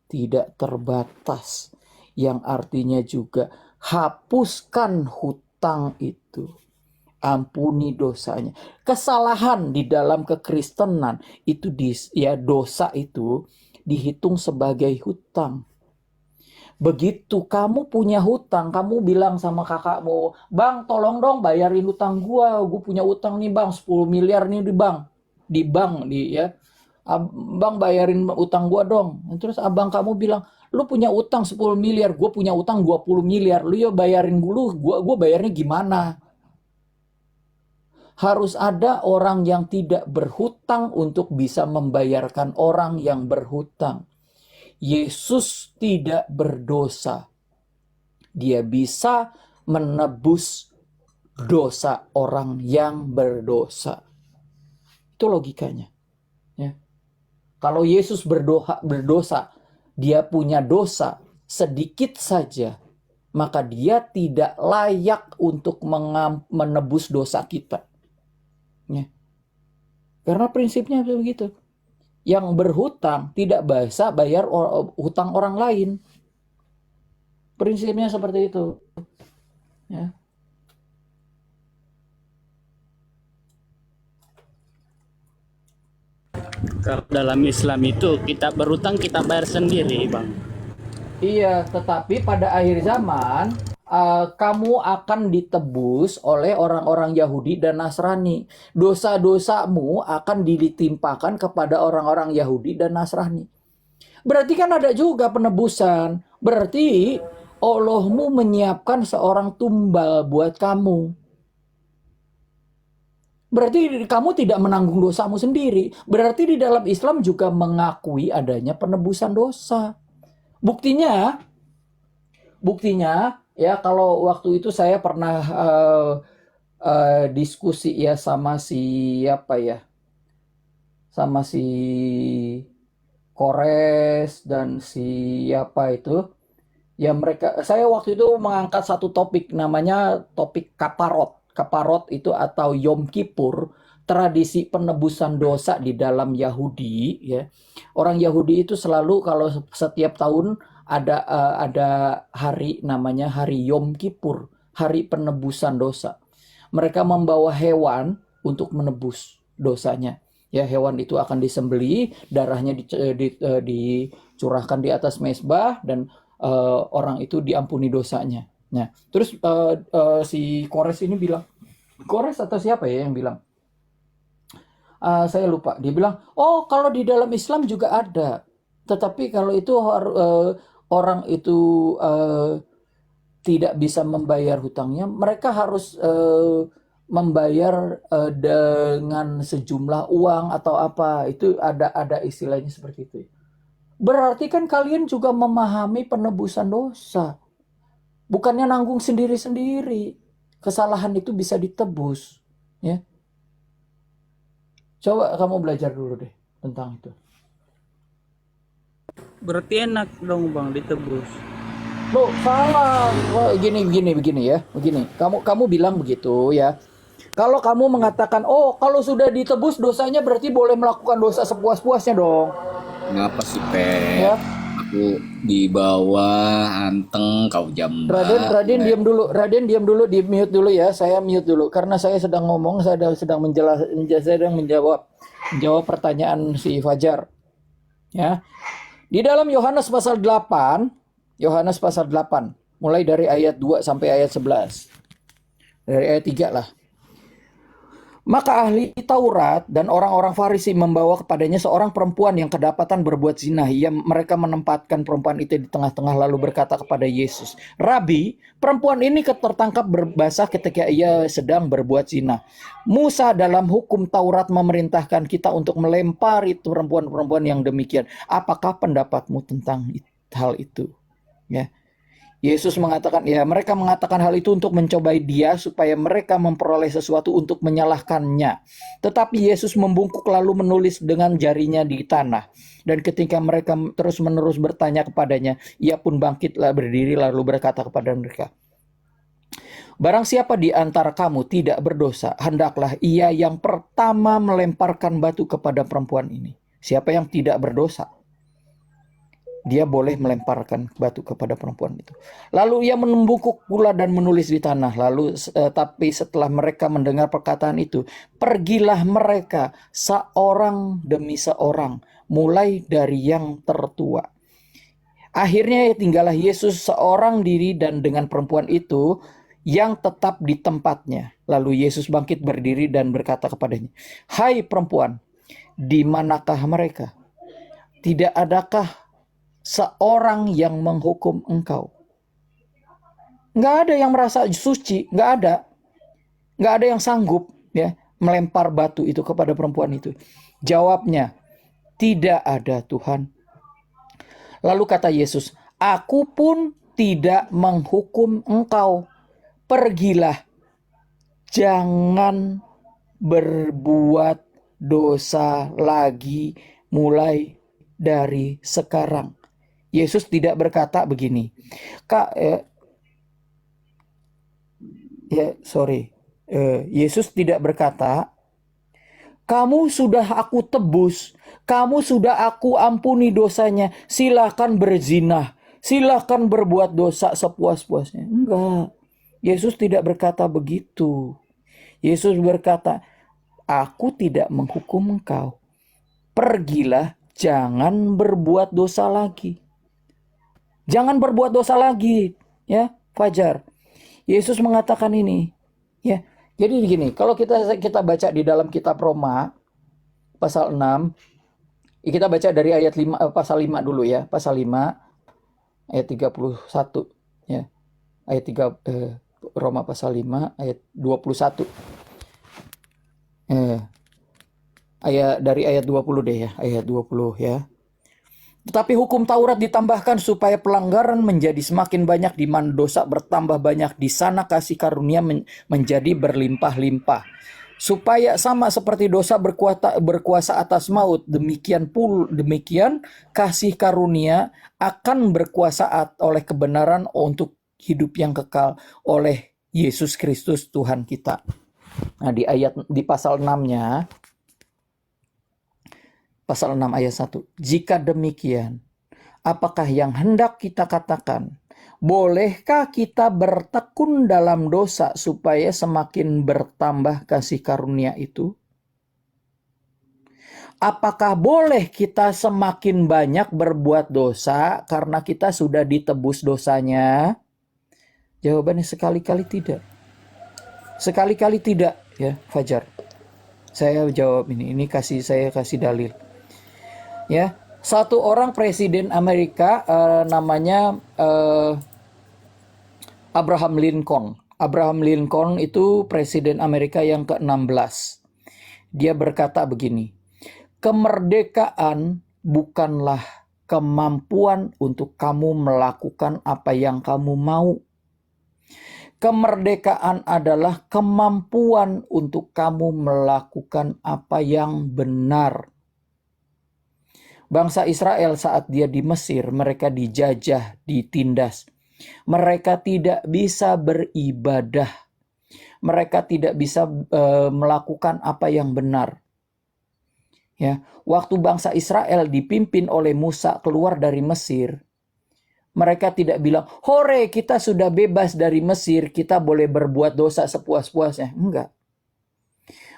Tidak terbatas. Yang artinya juga hapuskan hutang itu. Ampuni dosanya. Kesalahan di dalam kekristenan itu dosa itu dihitung sebagai hutang. Begitu kamu punya hutang, kamu bilang sama kakakmu, "Bang, tolong dong bayarin hutang gua punya utang nih, Bang, 10 miliar nih di bank." "Bang, bayarin utang gua dong." Terus abang kamu bilang, "Lu punya utang 10 miliar, gue punya utang 20 miliar. Lu ya bayarin dulu, gue bayarnya gimana?" Harus ada orang yang tidak berhutang untuk bisa membayarkan orang yang berhutang. Yesus tidak berdosa. Dia bisa menebus dosa orang yang berdosa. Itu logikanya. Ya. Kalau Yesus berdosa, dia punya dosa sedikit saja, maka dia tidak layak untuk menebus dosa kita. Ya. Karena prinsipnya begitu. Yang berhutang tidak bisa bayar hutang orang lain. Prinsipnya seperti itu. Ya. Kalau dalam Islam itu kita berutang kita bayar sendiri, Bang. Iya, tetapi pada akhir zaman kamu akan ditebus oleh orang-orang Yahudi dan Nasrani. Dosa-dosamu akan ditimpakan kepada orang-orang Yahudi dan Nasrani. Berarti kan ada juga penebusan. Berarti Allahmu menyiapkan seorang tumbal buat kamu. Berarti kamu tidak menanggung dosamu sendiri. Berarti di dalam Islam juga mengakui adanya penebusan dosa. Buktinya ya, kalau waktu itu saya pernah diskusi ya sama siapa ya, sama si Kores dan siapa itu. Ya saya waktu itu mengangkat satu topik, namanya topik kaparot. Kaparot itu atau Yom Kippur, tradisi penebusan dosa di dalam Yahudi. Ya, orang Yahudi itu selalu kalau setiap tahun ada hari namanya hari Yom Kippur, hari penebusan dosa. Mereka membawa hewan untuk menebus dosanya. Ya, hewan itu akan disembelih, darahnya dicurahkan di atas mezbah dan orang itu diampuni dosanya. Nah, terus si Kores ini bilang, Kores atau siapa ya yang bilang? Saya lupa. Dia bilang, oh kalau di dalam Islam juga ada. Tetapi kalau itu orang itu tidak bisa membayar hutangnya, mereka harus membayar dengan sejumlah uang atau apa. Itu ada istilahnya seperti itu. Berarti kan kalian juga memahami penebusan dosa. Bukannya nanggung sendiri-sendiri. Kesalahan itu bisa ditebus. Ya. Coba kamu belajar dulu deh tentang itu. Berarti enak dong Bang ditebus. Loh, salah. Wah, begini ya. Begini. Kamu bilang begitu ya. Kalau kamu mengatakan, oh kalau sudah ditebus dosanya berarti boleh melakukan dosa sepuas-puasnya dong. Ngapa sih, Pe? Ya. Aku di bawah anteng kau jam. Raden diam dulu. Raden diam dulu, di mute dulu ya. Saya mute dulu karena saya sedang ngomong, saya sedang menjawab pertanyaan si Fajar. Ya. Di dalam Yohanes pasal 8, mulai dari ayat 2 sampai ayat 11. Dari ayat 3 lah. Maka ahli Taurat dan orang-orang Farisi membawa kepadanya seorang perempuan yang kedapatan berbuat zina. Mereka menempatkan perempuan itu di tengah-tengah lalu berkata kepada Yesus, Rabi, perempuan ini tertangkap berbasah ketika ia sedang berbuat zina. Musa dalam hukum Taurat memerintahkan kita untuk melempari perempuan-perempuan yang demikian. Apakah pendapatmu tentang hal itu? Ya. Yesus mengatakan, ya mereka mengatakan hal itu untuk mencobai dia supaya mereka memperoleh sesuatu untuk menyalahkannya. Tetapi Yesus membungkuk lalu menulis dengan jarinya di tanah. Dan ketika mereka terus-menerus bertanya kepadanya, ia pun bangkitlah berdiri lalu berkata kepada mereka, barang siapa di antara kamu tidak berdosa, hendaklah ia yang pertama melemparkan batu kepada perempuan ini. Siapa yang tidak berdosa, dia boleh melemparkan batu kepada perempuan itu. Lalu ia membungkuk pula dan menulis di tanah. Tapi setelah mereka mendengar perkataan itu, pergilah mereka seorang demi seorang, mulai dari yang tertua. Akhirnya tinggallah Yesus seorang diri dan dengan perempuan itu yang tetap di tempatnya. Lalu Yesus bangkit berdiri dan berkata kepadanya, hai perempuan, di manakah mereka? Tidak adakah seorang yang menghukum engkau? Nggak ada yang merasa suci, nggak ada yang sanggup ya melempar batu itu kepada perempuan itu. Jawabnya, tidak ada Tuhan. Lalu kata Yesus, aku pun tidak menghukum engkau. Pergilah, jangan berbuat dosa lagi mulai dari sekarang. Yesus tidak berkata begini, Yesus tidak berkata, kamu sudah aku tebus, kamu sudah aku ampuni dosanya, silakan berzina, silakan berbuat dosa sepuas-puasnya. Enggak, Yesus tidak berkata begitu. Yesus berkata, aku tidak menghukum engkau. Pergilah, jangan berbuat dosa lagi. Jangan berbuat dosa lagi, ya Fajar. Yesus mengatakan ini. Ya. Jadi begini, kalau kita baca di dalam kitab Roma pasal 6, kita baca dari ayat 5 pasal 5 dulu ya, pasal 5 ayat 31 ya. Ayat 3 Roma pasal 5 ayat 21. Dari ayat 20 deh ya, ayat 20 ya. Tetapi hukum Taurat ditambahkan supaya pelanggaran menjadi semakin banyak, di mana dosa bertambah banyak, di sana kasih karunia menjadi berlimpah-limpah. Supaya sama seperti dosa berkuasa atas maut, demikian kasih karunia akan berkuasa oleh kebenaran untuk hidup yang kekal oleh Yesus Kristus Tuhan kita. Nah, di pasal 6-nya, pasal 6 ayat 1. Jika demikian, apakah yang hendak kita katakan? Bolehkah kita bertekun dalam dosa supaya semakin bertambah kasih karunia itu? Apakah boleh kita semakin banyak berbuat dosa karena kita sudah ditebus dosanya? Jawabannya sekali-kali tidak. Sekali-kali tidak, ya, Fajar. Saya jawab ini saya kasih dalil. Ya, satu orang presiden Amerika namanya Abraham Lincoln. Abraham Lincoln itu presiden Amerika yang ke-16. Dia berkata begini, kemerdekaan bukanlah kemampuan untuk kamu melakukan apa yang kamu mau. Kemerdekaan adalah kemampuan untuk kamu melakukan apa yang benar. Bangsa Israel saat dia di Mesir, mereka dijajah, ditindas. Mereka tidak bisa beribadah. Mereka tidak bisa melakukan apa yang benar. Ya, waktu bangsa Israel dipimpin oleh Musa keluar dari Mesir, mereka tidak bilang, "Hore, kita sudah bebas dari Mesir, kita boleh berbuat dosa sepuas-puasnya." Enggak.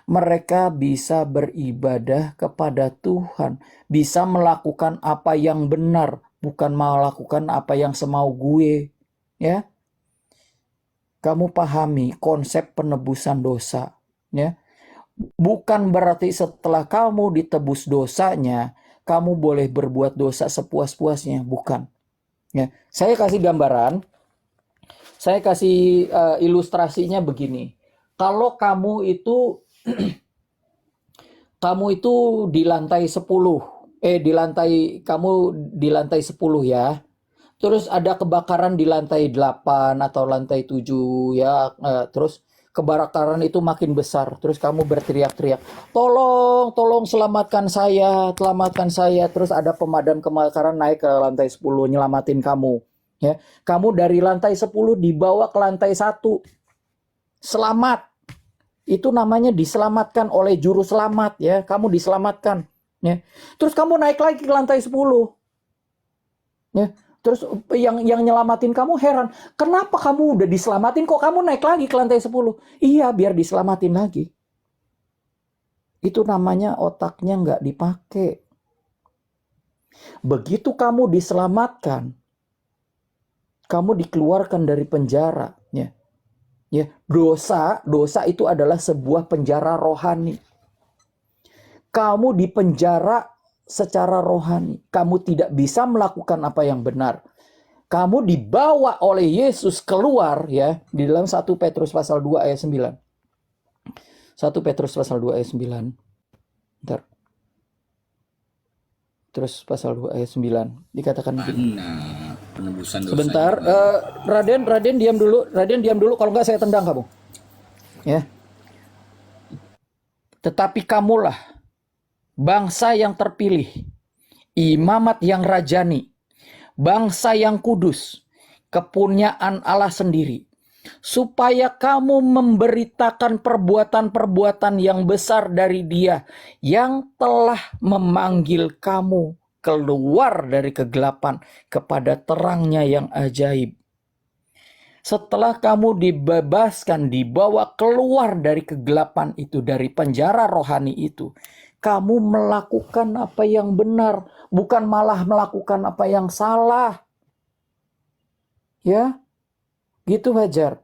Mereka bisa beribadah kepada Tuhan, bisa melakukan apa yang benar, bukan melakukan apa yang semau gue, ya. Kamu pahami konsep penebusan dosa, ya. Bukan berarti setelah kamu ditebus dosanya, kamu boleh berbuat dosa sepuas-puasnya, bukan. Ya, saya kasih gambaran, saya kasih ilustrasinya begini. Kalau kamu itu di lantai 10, di lantai 10 ya. Terus ada kebakaran di lantai 8 atau lantai 7 ya. Terus kebakaran itu makin besar. Terus kamu berteriak-teriak, "Tolong selamatkan saya, selamatkan saya." Terus ada pemadam kebakaran naik ke lantai 10 nyelamatin kamu. Ya, kamu dari lantai 10 dibawa ke lantai 1. Selamat. Itu namanya diselamatkan oleh juru selamat, ya. Kamu diselamatkan, ya. Terus kamu naik lagi ke lantai 10. Ya. Terus yang nyelamatin kamu heran, "Kenapa kamu udah diselamatin kok kamu naik lagi ke lantai 10? Iya, biar diselamatin lagi. Itu namanya otaknya nggak dipakai. Begitu kamu diselamatkan, kamu dikeluarkan dari penjara, ya. Ya, dosa itu adalah sebuah penjara rohani. Kamu dipenjara secara rohani. Kamu tidak bisa melakukan apa yang benar. Kamu dibawa oleh Yesus keluar, ya, di dalam 1 Petrus pasal 2 ayat 9. 1 Petrus pasal 2 ayat 9. Bentar. Terus pasal 2 ayat 9 dikatakan begini. Penebusan dosa. Sebentar, Raden diam dulu. Raden diam dulu, kalau enggak saya tendang kamu. Ya. Tetapi kamulah bangsa yang terpilih, imamat yang rajani, bangsa yang kudus, kepunyaan Allah sendiri, supaya kamu memberitakan perbuatan-perbuatan yang besar dari Dia yang telah memanggil kamu keluar dari kegelapan kepada terangnya yang ajaib. Setelah kamu dibebaskan, dibawa keluar dari kegelapan itu, dari penjara rohani itu, kamu melakukan apa yang benar, bukan malah melakukan apa yang salah. Ya, gitu Fajar.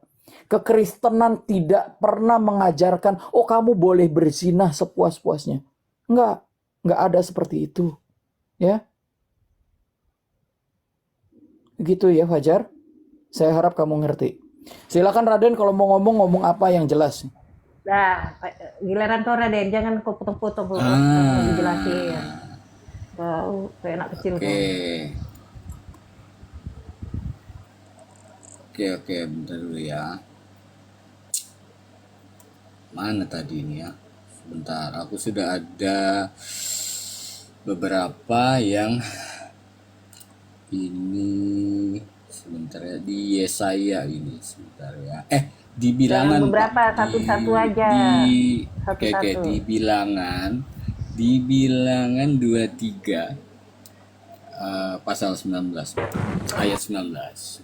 Kekristenan tidak pernah mengajarkan, oh kamu boleh berzina sepuas-puasnya. Enggak ada seperti itu. Ya. Gitu ya Fajar. Saya harap kamu ngerti. Silakan Raden kalau mau ngomong apa yang jelas. Dah, giliran kau Raden, jangan kau potong-potong kau dijelasin. Kau kayak anak kecil Oke. kau. Oke, bentar dulu ya. Mana tadi ini ya? Sebentar, aku sudah ada beberapa yang ini sebentar ya, di Yesaya ini sebentar ya. Di bilangan Jangan beberapa, Pak. satu-satu aja. Oke, Satu-satu. di bilangan 23 pasal 19 ayat 19.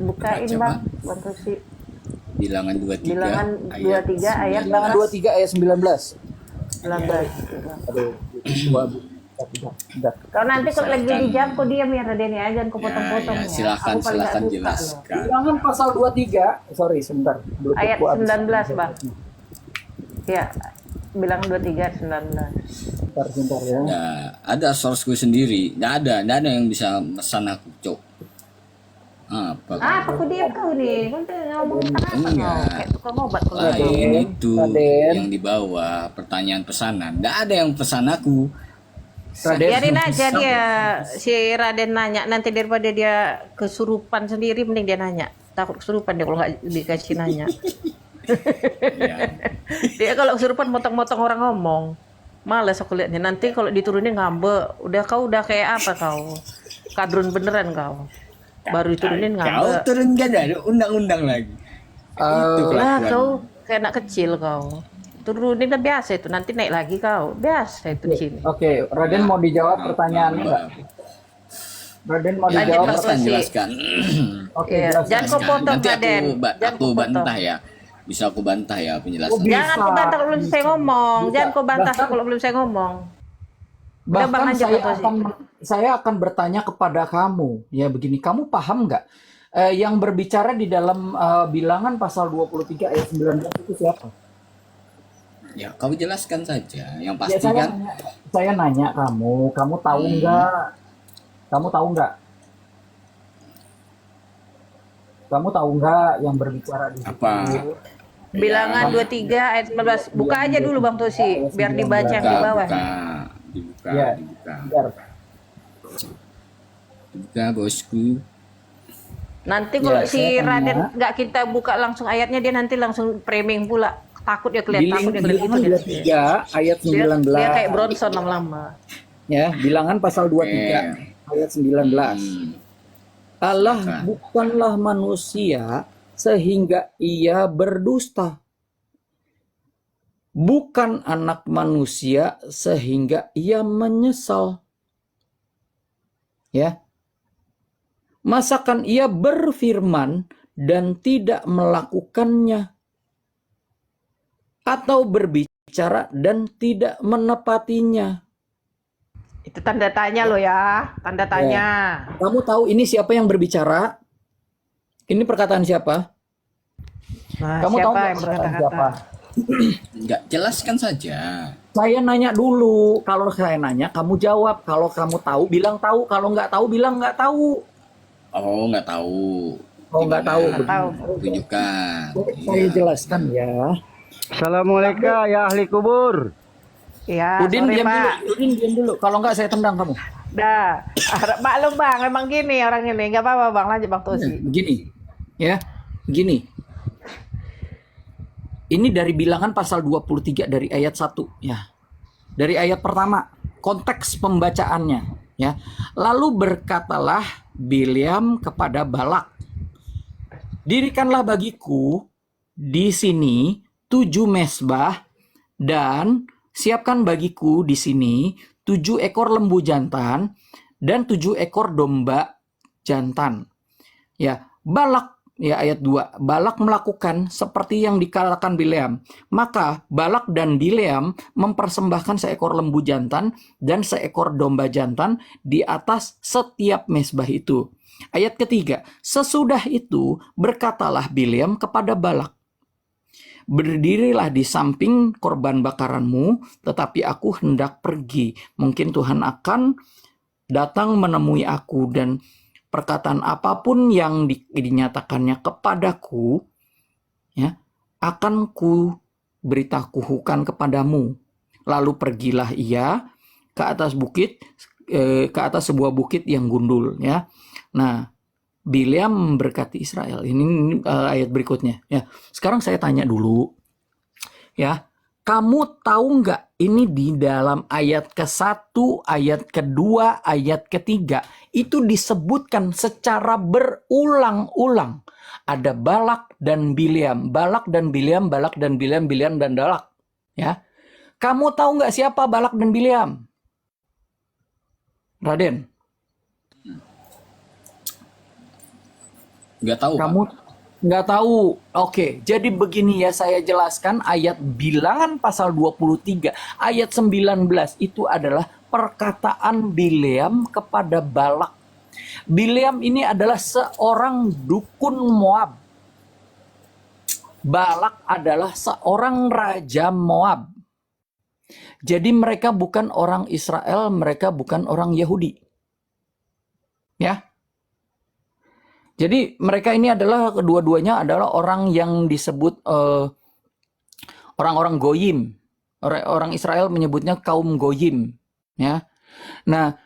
Bukain Baca, Bang, Pak. bantu sih. Bilangan 23 Bilangan 23 ayat 19. Bilangan 23 ayat 19. 19. Aduh, udah. Kau nanti kalau lagi Silakan. di jam kau diam ya Raden ya, jangan kau potong-potong Ya, ya. silakan Aku paling nggak suka loh. jelaskan. Bilangan pasal 23, sorry sebentar. Ayat Bluetoothku habis. 19 Bang. Ya, bilangan 23 ayat 19. Sebentar ya. Ya, ada sourceku sendiri. Nggak ada yang bisa pesan aku, Cok. Apa? Aku diam kau nih, kau tuh ngomong apa Enggak. kau? Kayak tukang obat kau. Lain itu Raden. yang di bawah pertanyaan pesanan. Nggak ada yang pesan aku. Raden. Biarin aja dia, si Raden nanya, nanti daripada dia kesurupan sendiri, mending dia nanya. Takut kesurupan dia kalau nggak dikasih nanya. Ya. Dia kalau kesurupan motong-motong orang ngomong. Males aku lihatnya. Nanti kalau diturunin ngambek. Udah kayak apa kau? Kadrun beneran kau. Baru diturunin Kau ngambek. turunkan ada undang-undang lagi. Itu Lah kelakuan. kau kayak anak kecil kau. Turunin udah biasa itu. Nanti naik lagi kau. Biasa itu di sini. Oke, Raden mau dijawab pertanyaan enggak? Raden mau Lanjut, dijawab. Pak. Jelaskan. Oke, Iya, jelaskan. jangan kau potong Nanti Raden. Jangan aku kau potong. bantah ya. Bisa aku bantah ya penjelasan. Bisa. Jangan kau bantah kalau belum saya ngomong. Bisa. Jangan kau bantah Bahkan- kalau belum saya ngomong. Udah, Bang, Bahkan lanjut, saya Pak Tosi. saya akan bertanya kepada kamu, ya begini, kamu paham nggak? Yang berbicara di dalam bilangan pasal 23 ayat 19 itu siapa? Ya, kau jelaskan saja. Yang Ya, pasti kan saya nanya kamu tahu nggak? Kamu tahu nggak? Kamu tahu nggak yang berbicara di situ? Apa? Bilangan 23 ayat 19. Buka aja dulu Bang Tosi, biar dibaca yang di bawah. dibuka, Ya. dibuka. Biar. Dibuka, bosku. Nanti kalau Ya, si saya tanya. Raden nggak kita buka langsung ayatnya, dia nanti langsung framing pula. Takut dia kelihatan, takut dia kelihatan Bilangan gitu dia. 23 ayat Dia 19. kayak Bronson lama-lama. Ya, bilangan pasal 23 ayat 19. Allah Silakan. bukanlah manusia sehingga ia berdusta. Bukan anak manusia sehingga ia menyesal. Ya. Masakan ia berfirman dan tidak melakukannya, atau berbicara dan tidak menepatinya. Itu tanda tanya lo ya, tanda tanya. Kamu tahu ini siapa yang berbicara? Ini perkataan siapa? Nah, Kamu tahu siapa nggak yang perkataan berkata-kata? siapa? Enggak, jelaskan saja. Saya nanya dulu. Kalau saya nanya, kamu jawab. Kalau kamu tahu, bilang tahu. Kalau nggak tahu, bilang nggak tahu. Oh, nggak tahu. Oh, nggak tahu. Nggak tahu. Tunjukkan. Saya Iya. jelaskan ya. Assalamualaikum ya ahli kubur. Ya, Udin sorry diam Pak. dulu. Udin diam dulu. Kalau nggak saya tendang kamu. Dah, maklum Bang, emang gini orang ini. Nggak apa-apa Bang, lanjut Bang Tosi. Begini, ya, begini. Ini dari bilangan pasal 23 dari ayat 1, ya. Dari ayat pertama, konteks pembacaannya, ya. Lalu berkatalah Bileam kepada Balak, dirikanlah bagiku di sini 7 mesbah dan siapkan bagiku di sini 7 ekor lembu jantan dan 7 ekor domba jantan. Ya, Balak ya ayat 2. Balak melakukan seperti yang dikatakan Bileam. Maka Balak dan Bileam mempersembahkan seekor lembu jantan dan seekor domba jantan di atas setiap mezbah itu. Ayat ketiga. Sesudah itu berkatalah Bileam kepada Balak, berdirilah di samping korban bakaranmu, tetapi aku hendak pergi. Mungkin Tuhan akan datang menemui aku, dan perkataan apapun yang dinyatakannya kepadaku, ya, akan ku beritahukan kepadamu. Lalu pergilah ia ke atas bukit, ke atas sebuah bukit yang gundul, ya. Nah, Bileam memberkati Israel. Ini ayat berikutnya, ya. Sekarang saya tanya dulu, ya. Kamu tahu nggak ini di dalam ayat ke-1, ayat kedua, ayat ketiga itu disebutkan secara berulang-ulang. Ada Balak dan Bileam, Balak dan Bileam, Balak dan Bileam, Bileam dan Balak. Ya, kamu tahu nggak siapa Balak dan Bileam? Raden? Nggak tahu, Pak. Kamu nggak tahu. Oke, jadi begini ya, saya jelaskan ayat Bilangan pasal 23, ayat 19 itu adalah perkataan Bileam kepada Balak. Bileam ini adalah seorang dukun Moab. Balak adalah seorang raja Moab. Jadi mereka bukan orang Israel, mereka bukan orang Yahudi. Ya. Jadi mereka ini adalah kedua-duanya adalah orang yang disebut orang-orang Goyim. Orang Israel menyebutnya kaum Goyim. Ya. Nah,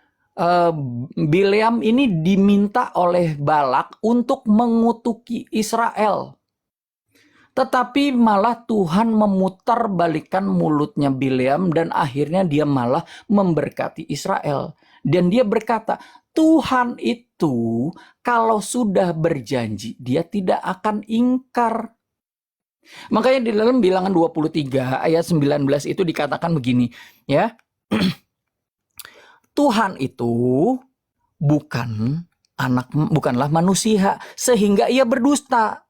Bileam ini diminta oleh Balak untuk mengutuki Israel. Tetapi malah Tuhan memutarbalikkan mulutnya Bileam dan akhirnya dia malah memberkati Israel. Dan dia berkata, Tuhan itu kalau sudah berjanji, dia tidak akan ingkar. Makanya di dalam Bilangan 23 ayat 19 itu dikatakan begini, ya. Tuhan itu bukanlah manusia sehingga ia berdusta.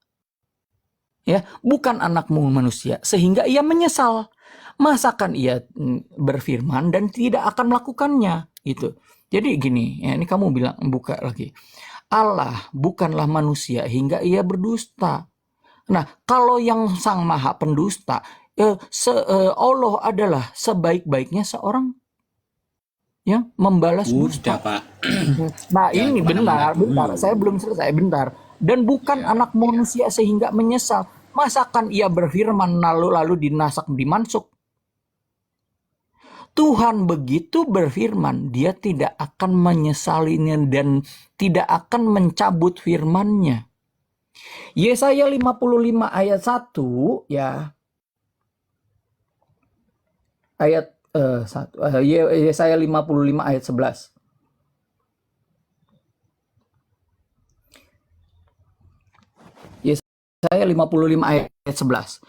Ya, bukan anakmu manusia sehingga ia menyesal. Masakan ia berfirman dan tidak akan melakukannya, gitu. Jadi gini, ya, ini kamu bilang, buka lagi. Allah bukanlah manusia hingga ia berdusta. Nah, kalau yang sang maha pendusta, Allah adalah sebaik-baiknya seorang yang membalas dusta. Pak. Nah, ini benar. Saya belum selesai, bentar. Dan bukan anak manusia sehingga menyesal. Masakan ia berfirman lalu dinasak dimansuk. Tuhan begitu berfirman, dia tidak akan menyesalinya dan tidak akan mencabut firman-Nya. Yesaya 55 ayat 1, ya. Ayat 1. Yesaya 55 ayat 11. Yesaya 55 ayat 11.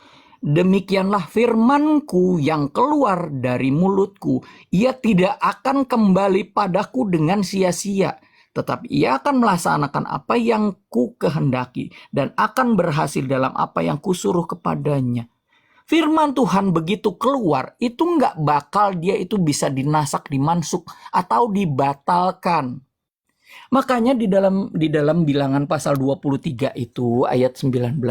Demikianlah firman-Ku yang keluar dari mulut-Ku. Ia tidak akan kembali padaku dengan sia-sia, tetapi ia akan melaksanakan apa yang Ku kehendaki dan akan berhasil dalam apa yang Kusuruh kepadanya. Firman Tuhan begitu keluar, itu nggak bakal dia itu bisa dinasak, dimansuk, atau dibatalkan. Makanya di dalam Bilangan pasal 23 itu ayat 19,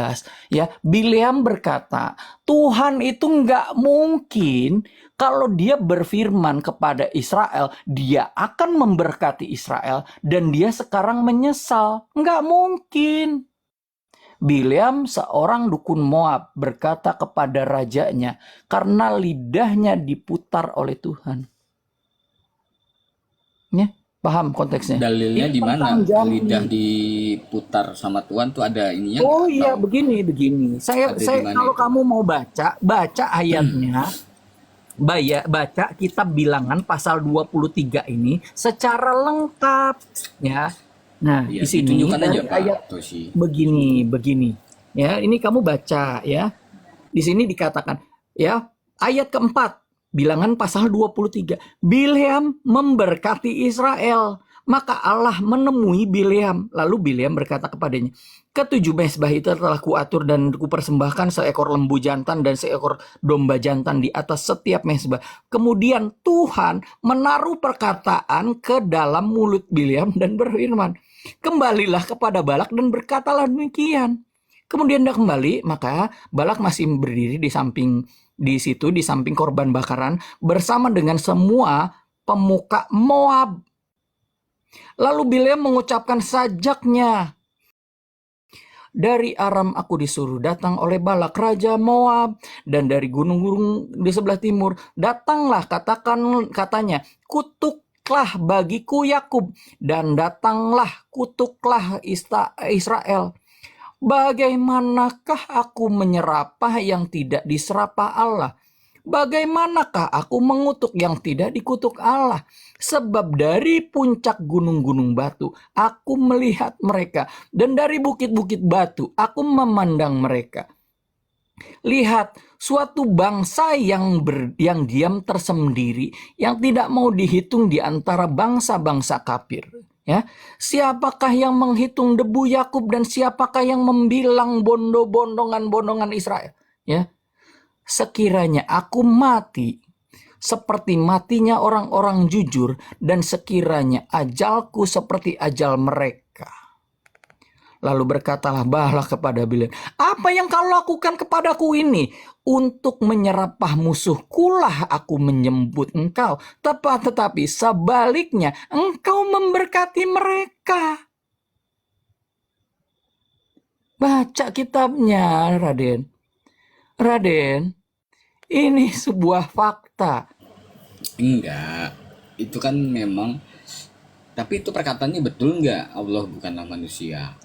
ya, Bileam berkata, Tuhan itu nggak mungkin kalau dia berfirman kepada Israel, dia akan memberkati Israel dan dia sekarang menyesal. Nggak mungkin. Bileam seorang dukun Moab berkata kepada rajanya karena lidahnya diputar oleh Tuhan. Ya. Paham konteksnya? Dalilnya di mana? Lidah diputar sama Tuhan tuh ada ininya? Oh iya, begini. Saya kalau kamu mau baca ayatnya, baca kitab Bilangan pasal 23 ini secara lengkap, ya. Nah, Ya, di sini ditunjukkan aja, Pak ayat Toshi. begini. Ya, ini kamu baca, ya. Di sini dikatakan, ya, ayat keempat. Bilangan pasal 23. Bileam memberkati Israel. Maka Allah menemui Bileam. Lalu Bileam berkata kepadanya, ketujuh mezbah itu telah kuatur dan kupersembahkan seekor lembu jantan dan seekor domba jantan di atas setiap mezbah. Kemudian Tuhan menaruh perkataan ke dalam mulut Bileam dan berfirman, kembalilah kepada Balak dan berkatalah demikian. Kemudian dia kembali, maka Balak masih berdiri di samping korban bakaran bersama dengan semua pemuka Moab. Lalu Bileam mengucapkan sajaknya, dari Aram aku disuruh datang oleh Balak raja Moab, dan dari gunung-gunung di sebelah timur datanglah, katanya, kutuklah bagiku Yakub, dan datanglah kutuklah Israel. Bagaimanakah aku menyerapah yang tidak diserapah Allah? Bagaimanakah aku mengutuk yang tidak dikutuk Allah? Sebab dari puncak gunung-gunung batu aku melihat mereka, dan dari bukit-bukit batu aku memandang mereka. Lihat, suatu bangsa yang diam tersendiri, yang tidak mau dihitung di antara bangsa-bangsa kafir. Ya, siapakah yang menghitung debu Yakub dan siapakah yang membilang bondongan Israel? Ya, sekiranya aku mati seperti matinya orang-orang jujur, dan sekiranya ajalku seperti ajal mereka. Lalu berkatalah Balak kepada Bileam, apa yang kau lakukan kepadaku ini? Untuk menyerapah musuhkulah aku menyebut engkau, tetapi sebaliknya engkau memberkati mereka. Baca kitabnya, Raden. Raden, ini sebuah fakta. Enggak, itu kan memang, tapi itu perkataannya betul nggak? Allah bukanlah manusia.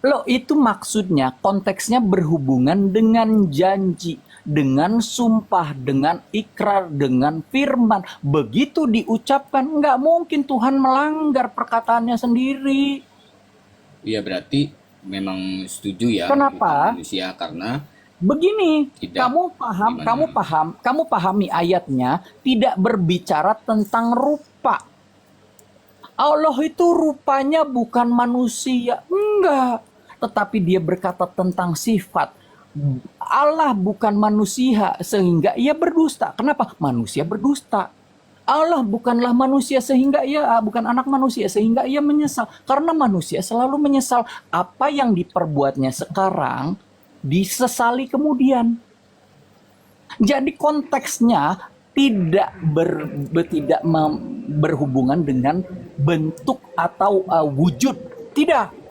Loh, itu maksudnya konteksnya berhubungan dengan janji, dengan sumpah, dengan ikrar, dengan firman. Begitu diucapkan, nggak mungkin Tuhan melanggar perkataannya sendiri. Iya, berarti memang setuju ya. Kenapa? Manusia karena begini, tidak, kamu pahami ayatnya tidak berbicara tentang rupa. Allah itu rupanya bukan manusia, enggak. Tetapi dia berkata tentang sifat. Allah bukan manusia sehingga ia berdusta. Kenapa? Manusia berdusta. Allah bukanlah manusia sehingga ia bukan anak manusia sehingga ia menyesal. Karena manusia selalu menyesal. Apa yang diperbuatnya sekarang disesali kemudian. Jadi konteksnya tidak berhubungan dengan bentuk atau wujud. Tidak.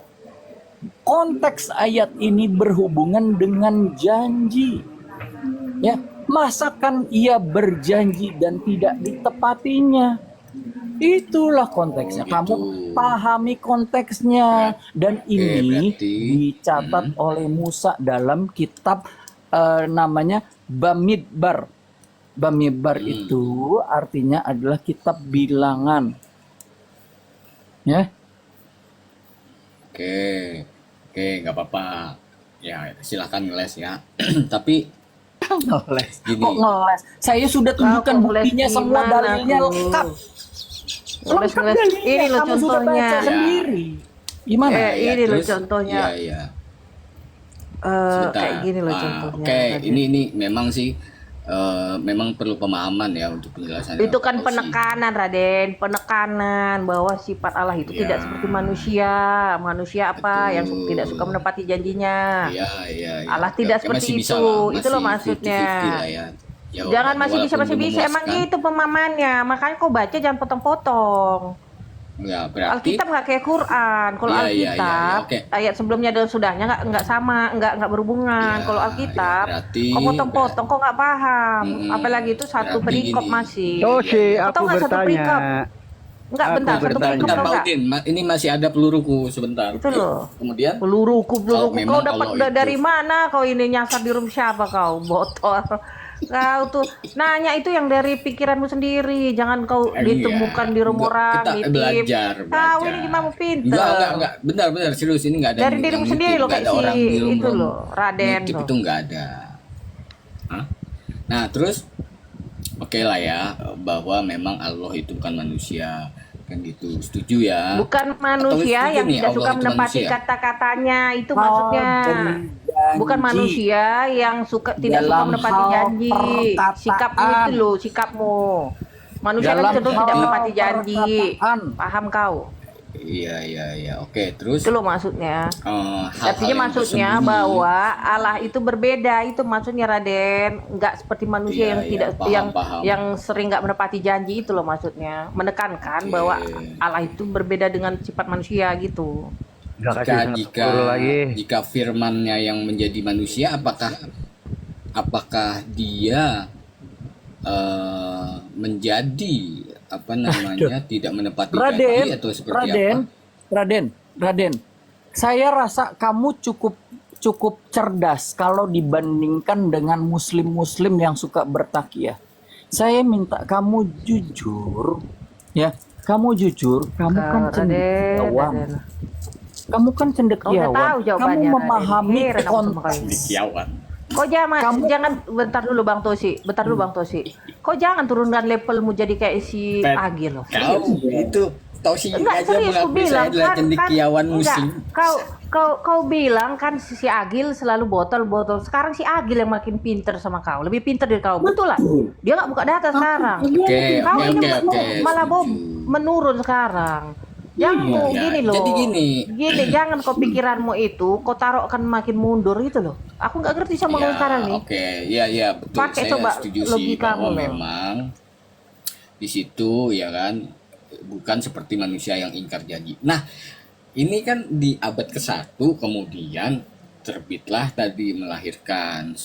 Konteks ayat ini berhubungan dengan janji. Ya, masakan ia berjanji dan tidak ditepatinya? Itulah konteksnya. Kamu pahami konteksnya, dan ini dicatat oleh Musa dalam kitab namanya Bamidbar. Bamidbar itu artinya adalah kitab bilangan. Ya. Oke, nggak apa-apa. Ya, silahkan ngeles ya. Tapi ngeles. Gini. Kok ngeles? Saya sudah tunjukkan buktinya, semua dalilnya lengkap. Ngeles. Ini loh Kamu sudah contohnya. baca sendiri. Gimana? Ini loh terus, contohnya. Iya. Kayak gini loh contohnya. Oke, ini memang sih memang perlu pemahaman ya untuk penjelasan. Itu kan penekanan, Raden, penekanan bahwa sifat Allah itu tidak seperti manusia. Manusia apa yang tidak suka menepati janjinya. Iya. Allah tidak seperti itu. Itu loh maksudnya. Ya, Jangan masih bisa. Emang gitu pemahamannya. Makanya kau baca jangan potong-potong. Ya, berarti Alkitab nggak kayak Quran. Kalau Alkitab ayat sebelumnya dan sudahnya nggak sama, nggak berhubungan. Kalau Alkitab, kau potong-potong, kau nggak paham. Apalagi itu satu perikop masih. Toshi, aku Atau nggak satu perikop? bertanya. Enggak, bentar, satu perikop Bentar, tau Pak nggak? Udin, ini masih ada peluruku sebentar. Itu loh. Kemudian Peluruku. memang Kau dapat Allah itu- dari mana? Kau ini nyasar di room siapa kau? Botol. Kau tuh nanya itu yang dari pikiranmu sendiri. Jangan kau ditemukan di room orang. Kita belajar. Kau ini gimana pinter? Enggak. Bentar, serius ini enggak ada. Dari dirimu sendiri loh, kayak si itu loh, Raden Itu tuh. enggak ada. Hah? Nah, terus oke lah ya, bahwa memang Allah itu bukan manusia. kan gitu. Setuju ya? Bukan Atau manusia setuju yang nih tidak Allah suka itu menepati manusia? kata-katanya, itu Kau maksudnya. Bukan berjanji manusia yang tidak suka dalam menepati hal janji. Sikapmu itu perkataan. loh, sikapmu. Manusia kan Dalam cenderung tidak hal menepati janji. perkataan. Paham kau? Iya. Oke, terus Itu loh maksudnya. hal-hal Artinya yang maksudnya tersembunyi. bahwa Allah itu berbeda, itu maksudnya Raden, nggak seperti manusia yang tidak paham. yang sering nggak menepati janji, itu loh maksudnya, menekankan Oke. bahwa Allah itu berbeda dengan sifat manusia gitu. Enggak kasih Jika guru lagi. jika firman-Nya yang menjadi manusia, apakah dia menjadi apa namanya tidak menepati janji atau seperti apa? Raden, saya rasa kamu cukup cerdas kalau dibandingkan dengan muslim-muslim yang suka bertakiah. Saya minta kamu jujur, ya. Kamu jujur, kamu kan cendekiawan. Kamu kan Kau udah tahu cendekiawan. Kamu jawabannya, memahami Raden. Heran aku sama konteks. kau. Cendekiawan. Kok jangan bentar dulu Bang Tosi. Kok jangan turunkan levelmu jadi kayak si Pep, Agil loh. Kau itu tahu sih Enggak, aja serius aku mengakui saya bilang adalah cendekiawan enggak, muslim. kau bilang kan si Agil selalu botol. Sekarang si Agil yang makin pinter sama kau, lebih pinter dari kau. Betul lah. Dia nggak buka data sekarang. Kau ini malah menurun sekarang. Jangan Iya, gini loh. jadi gini. Jangan kau pikiranmu itu kau taruh kan makin mundur gitu loh. Aku nggak ngerti sama kau sekarang nih. Oke, iya betul. Pakai Saya coba setuju sih logikamu bahwa loh. memang di situ ya kan bukan seperti manusia yang ingkar janji. Nah, ini kan di abad ke-1 kemudian terbitlah tadi melahirkan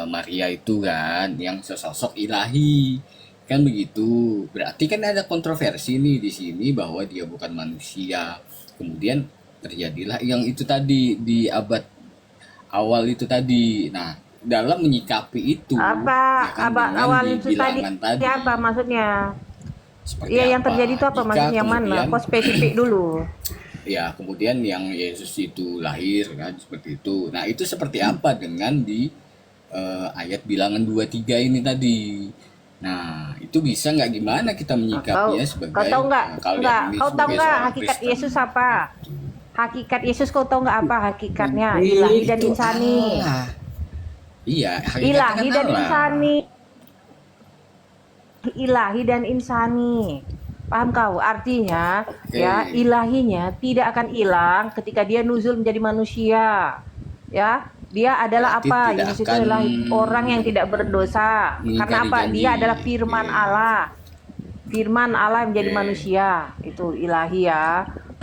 Maria itu kan yang sesosok ilahi. Kan begitu. Berarti kan ada kontroversi nih di sini bahwa dia bukan manusia. Kemudian terjadilah yang itu tadi di abad awal itu tadi. Nah, dalam menyikapi itu Apa ya kan, abad dengan awal itu tadi dibilangan tadi apa maksudnya? seperti Iya, yang apa? terjadi itu apa Jika maksudnya yang mana? kemudian- Kok spesifik dulu. Ya, kemudian yang Yesus itu lahir kan seperti itu. Nah, itu seperti apa dengan di ayat bilangan 23 ini tadi. Nah, itu bisa nggak gimana kita menyikapinya sebagai Kau tahu nggak? kalian ini Kau tahu sebagai nggak seorang hakikat Kristen? Yesus apa? Hakikat Yesus kau tahu nggak apa hakikatnya? Ilahi dan Itu insani. Allah. Iya, hakikatnya Ilahi kan dan Allah. insani. Ilahi dan insani. Paham kau? Artinya Oke. ya ilahinya tidak akan hilang ketika dia nuzul menjadi manusia. Ya, dia adalah Berarti apa? tidak Yesus itu akan adalah orang yang tidak berdosa. mengingkari Karena apa? janji. Dia adalah firman Oke. Allah. Firman Allah yang menjadi Oke. manusia. Itu ilahi ya.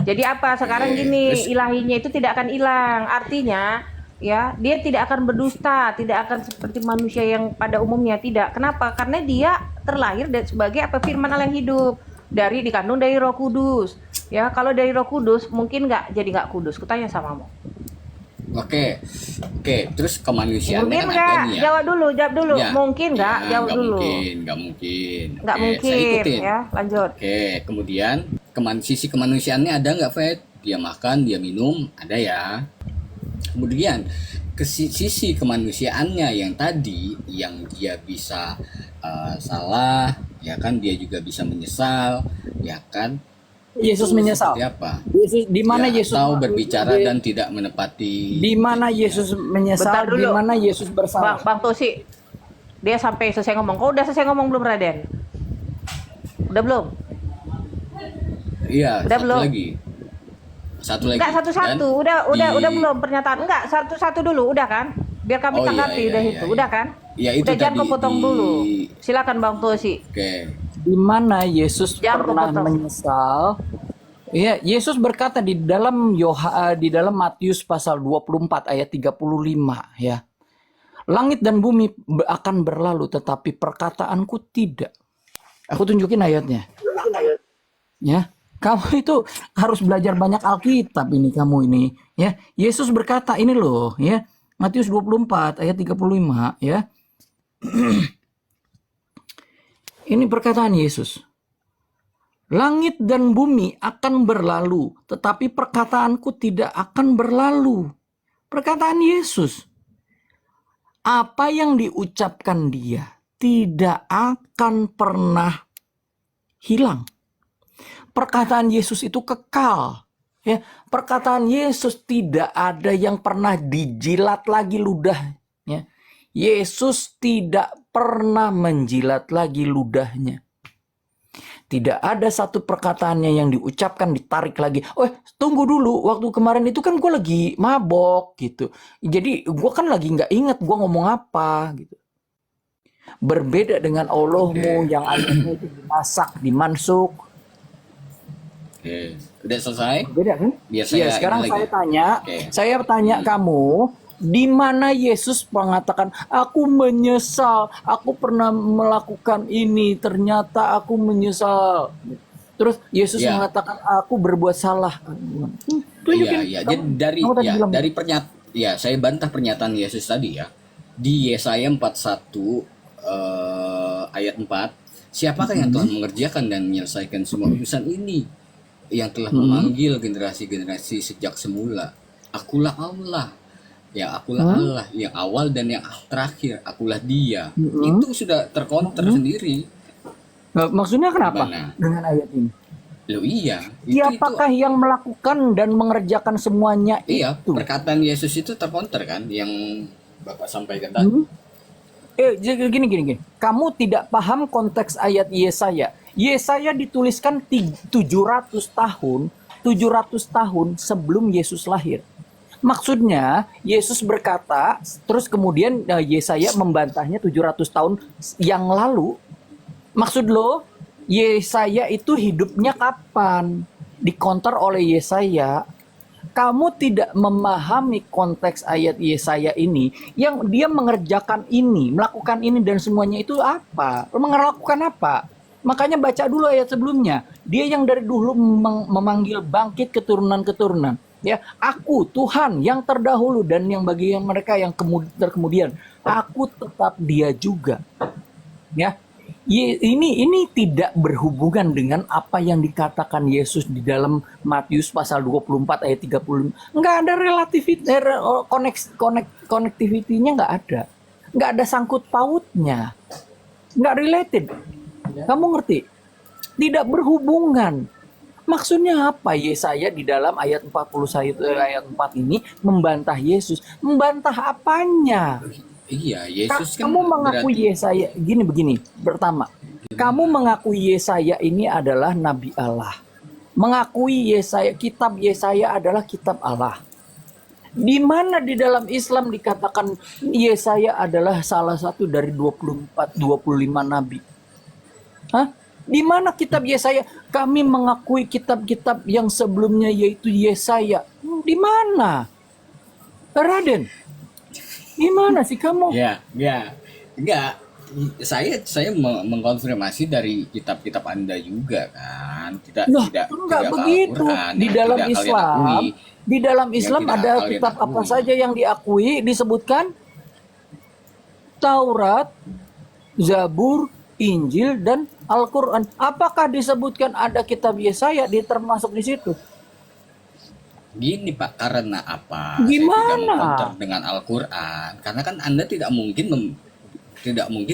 Jadi apa? Sekarang Oke. gini, Terus- ilahinya itu tidak akan hilang. Artinya ya, dia tidak akan berdusta, tidak akan seperti manusia yang pada umumnya, tidak. Kenapa? Karena dia terlahir sebagai apa? Firman Allah yang hidup. Dikandung dari Roh Kudus. Ya, kalau dari Roh Kudus mungkin jadi nggak kudus. Kutanya samamu. Oke. Terus kemanusiaannya Mungkin kan nggak? ada nih ya. Jawab dulu. Ya. Mungkin nggak? Ya, Jawab dulu. Nggak mungkin. Nggak Oke, saya mungkin. ikutin. Ya, lanjut. Oke, kemudian sisi kemanusiaannya ada nggak, Fed? Dia makan, dia minum, ada ya. Kemudian sisi kemanusiaannya yang tadi, yang dia bisa salah, ya kan, dia juga bisa menyesal, ya kan. Yesus Itu menyesal. seperti apa? Yesus di mana Ya, Yesus atau berbicara dan tidak menepati. di mana Yesus menyesal, Bentar dulu. di mana Yesus bersalah. Bang Tosi, dia sampai selesai ngomong. Kau udah selesai ngomong belum, Raden? Udah belum? Iya, Udah satu belum? lagi. Satu lagi. Enggak satu-satu. Dan Udah belum pernyataan. Enggak, satu-satu dulu, udah kan? Biar kami Oh, iya, tanggapi iya, udah iya, itu. iya. Udah kan? Ya, itu udah jangan tadi kau potong di- dulu. Silakan Bang Tosi. Oke. Di mana Yesus Jangan pernah kepotong. menyesal? Ya, Yesus berkata di dalam Matius pasal 24 ayat 35 ya. Langit dan bumi akan berlalu tetapi perkataanku tidak. Aku tunjukin ayatnya. Ya. Kamu itu harus belajar banyak Alkitab ini kamu ini ya. Yesus berkata ini loh ya. Matius 24 ayat 35 ya. Ini perkataan Yesus. Langit dan bumi akan berlalu, tetapi perkataanku tidak akan berlalu. Perkataan Yesus. Apa yang diucapkan dia tidak akan pernah hilang. Perkataan Yesus itu kekal. Ya, perkataan Yesus tidak ada yang pernah dijilat lagi ludahnya. Yesus tidak pernah menjilat lagi ludahnya. Tidak ada satu perkataannya yang diucapkan ditarik lagi. Oh, tunggu dulu. Waktu kemarin itu kan gue lagi mabok gitu. Jadi gue kan lagi nggak inget gue ngomong apa gitu. Berbeda dengan Allahmu yang ayatnya itu dimasak, dimansuk. Oke. Udah selesai? Beda kan? Biar Iya, saya sekarang ini saya lagi. tanya, Oke. saya tanya kamu, di mana Yesus mengatakan, aku menyesal, aku pernah melakukan ini, ternyata aku menyesal. Terus Yesus Ya. mengatakan, aku berbuat salah. Tunjukin. Iya, jadi Kamu tadi bilang. dari saya bantah pernyataan Yesus tadi ya. Di Yesaya 41 ayat 4, siapakah yang telah mengerjakan dan menyelesaikan semua urusan ini? Yang telah memanggil generasi-generasi sejak semula. Akulah Allah. Ya, akulah Allah yang awal dan yang terakhir. Akulah Dia. Itu sudah terkonter sendiri. Nah, maksudnya kenapa Gimana? dengan ayat ini? Loh iya, Siapakah yang melakukan dan mengerjakan semuanya iya, itu? perkataan Yesus itu terkonter kan yang Bapak sampaikan tadi. Gini. Kamu tidak paham konteks ayat Yesaya. Yesaya dituliskan 700 tahun sebelum Yesus lahir. Maksudnya Yesus berkata, terus kemudian Yesaya membantahnya 700 tahun yang lalu. Maksud lo, Yesaya itu hidupnya kapan? Dikonter oleh Yesaya. Kamu tidak memahami konteks ayat Yesaya ini, yang dia mengerjakan ini, melakukan ini dan semuanya itu apa? Melakukan apa? Makanya baca dulu ayat sebelumnya. Dia yang dari dulu memanggil bangkit keturunan-keturunan. Ya, aku Tuhan yang terdahulu dan yang bagi yang mereka yang terkemudian, aku tetap Dia juga. Ya, ini tidak berhubungan dengan apa yang dikatakan Yesus di dalam Matius pasal 24 ayat 35. Nggak ada connectivity-nya nggak ada. Nggak ada sangkut pautnya. Nggak related. Kamu ngerti? Tidak berhubungan. Maksudnya apa Yesaya di dalam ayat 41 ayat 4 ini membantah Yesus? Membantah apanya? Iya, Yesus kan Kamu mengakui berarti Yesaya begini. Pertama, kamu mengakui Yesaya ini adalah nabi Allah. Mengakui Yesaya, kitab Yesaya adalah kitab Allah. Di mana di dalam Islam dikatakan Yesaya adalah salah satu dari 25 nabi? Hah? Di mana kitab Yesaya? Kami mengakui kitab-kitab yang sebelumnya yaitu Yesaya. Di mana? Raden, di mana sih kamu? ya, enggak. Saya mengkonfirmasi dari kitab-kitab Anda juga kan. Tidak Enggak begitu. Al-Quran Di yang dalam tidak kalian Islam, akui. di dalam Islam tidak ada kalian kitab apa akui. saja yang diakui disebutkan Taurat, Zabur, Injil dan Al-Quran. Apakah disebutkan ada kitab Yesaya termasuk di situ? Gini Pak, karena apa? Gimana? Saya tidak mengkonter dengan Al-Quran. Karena kan Anda tidak mungkin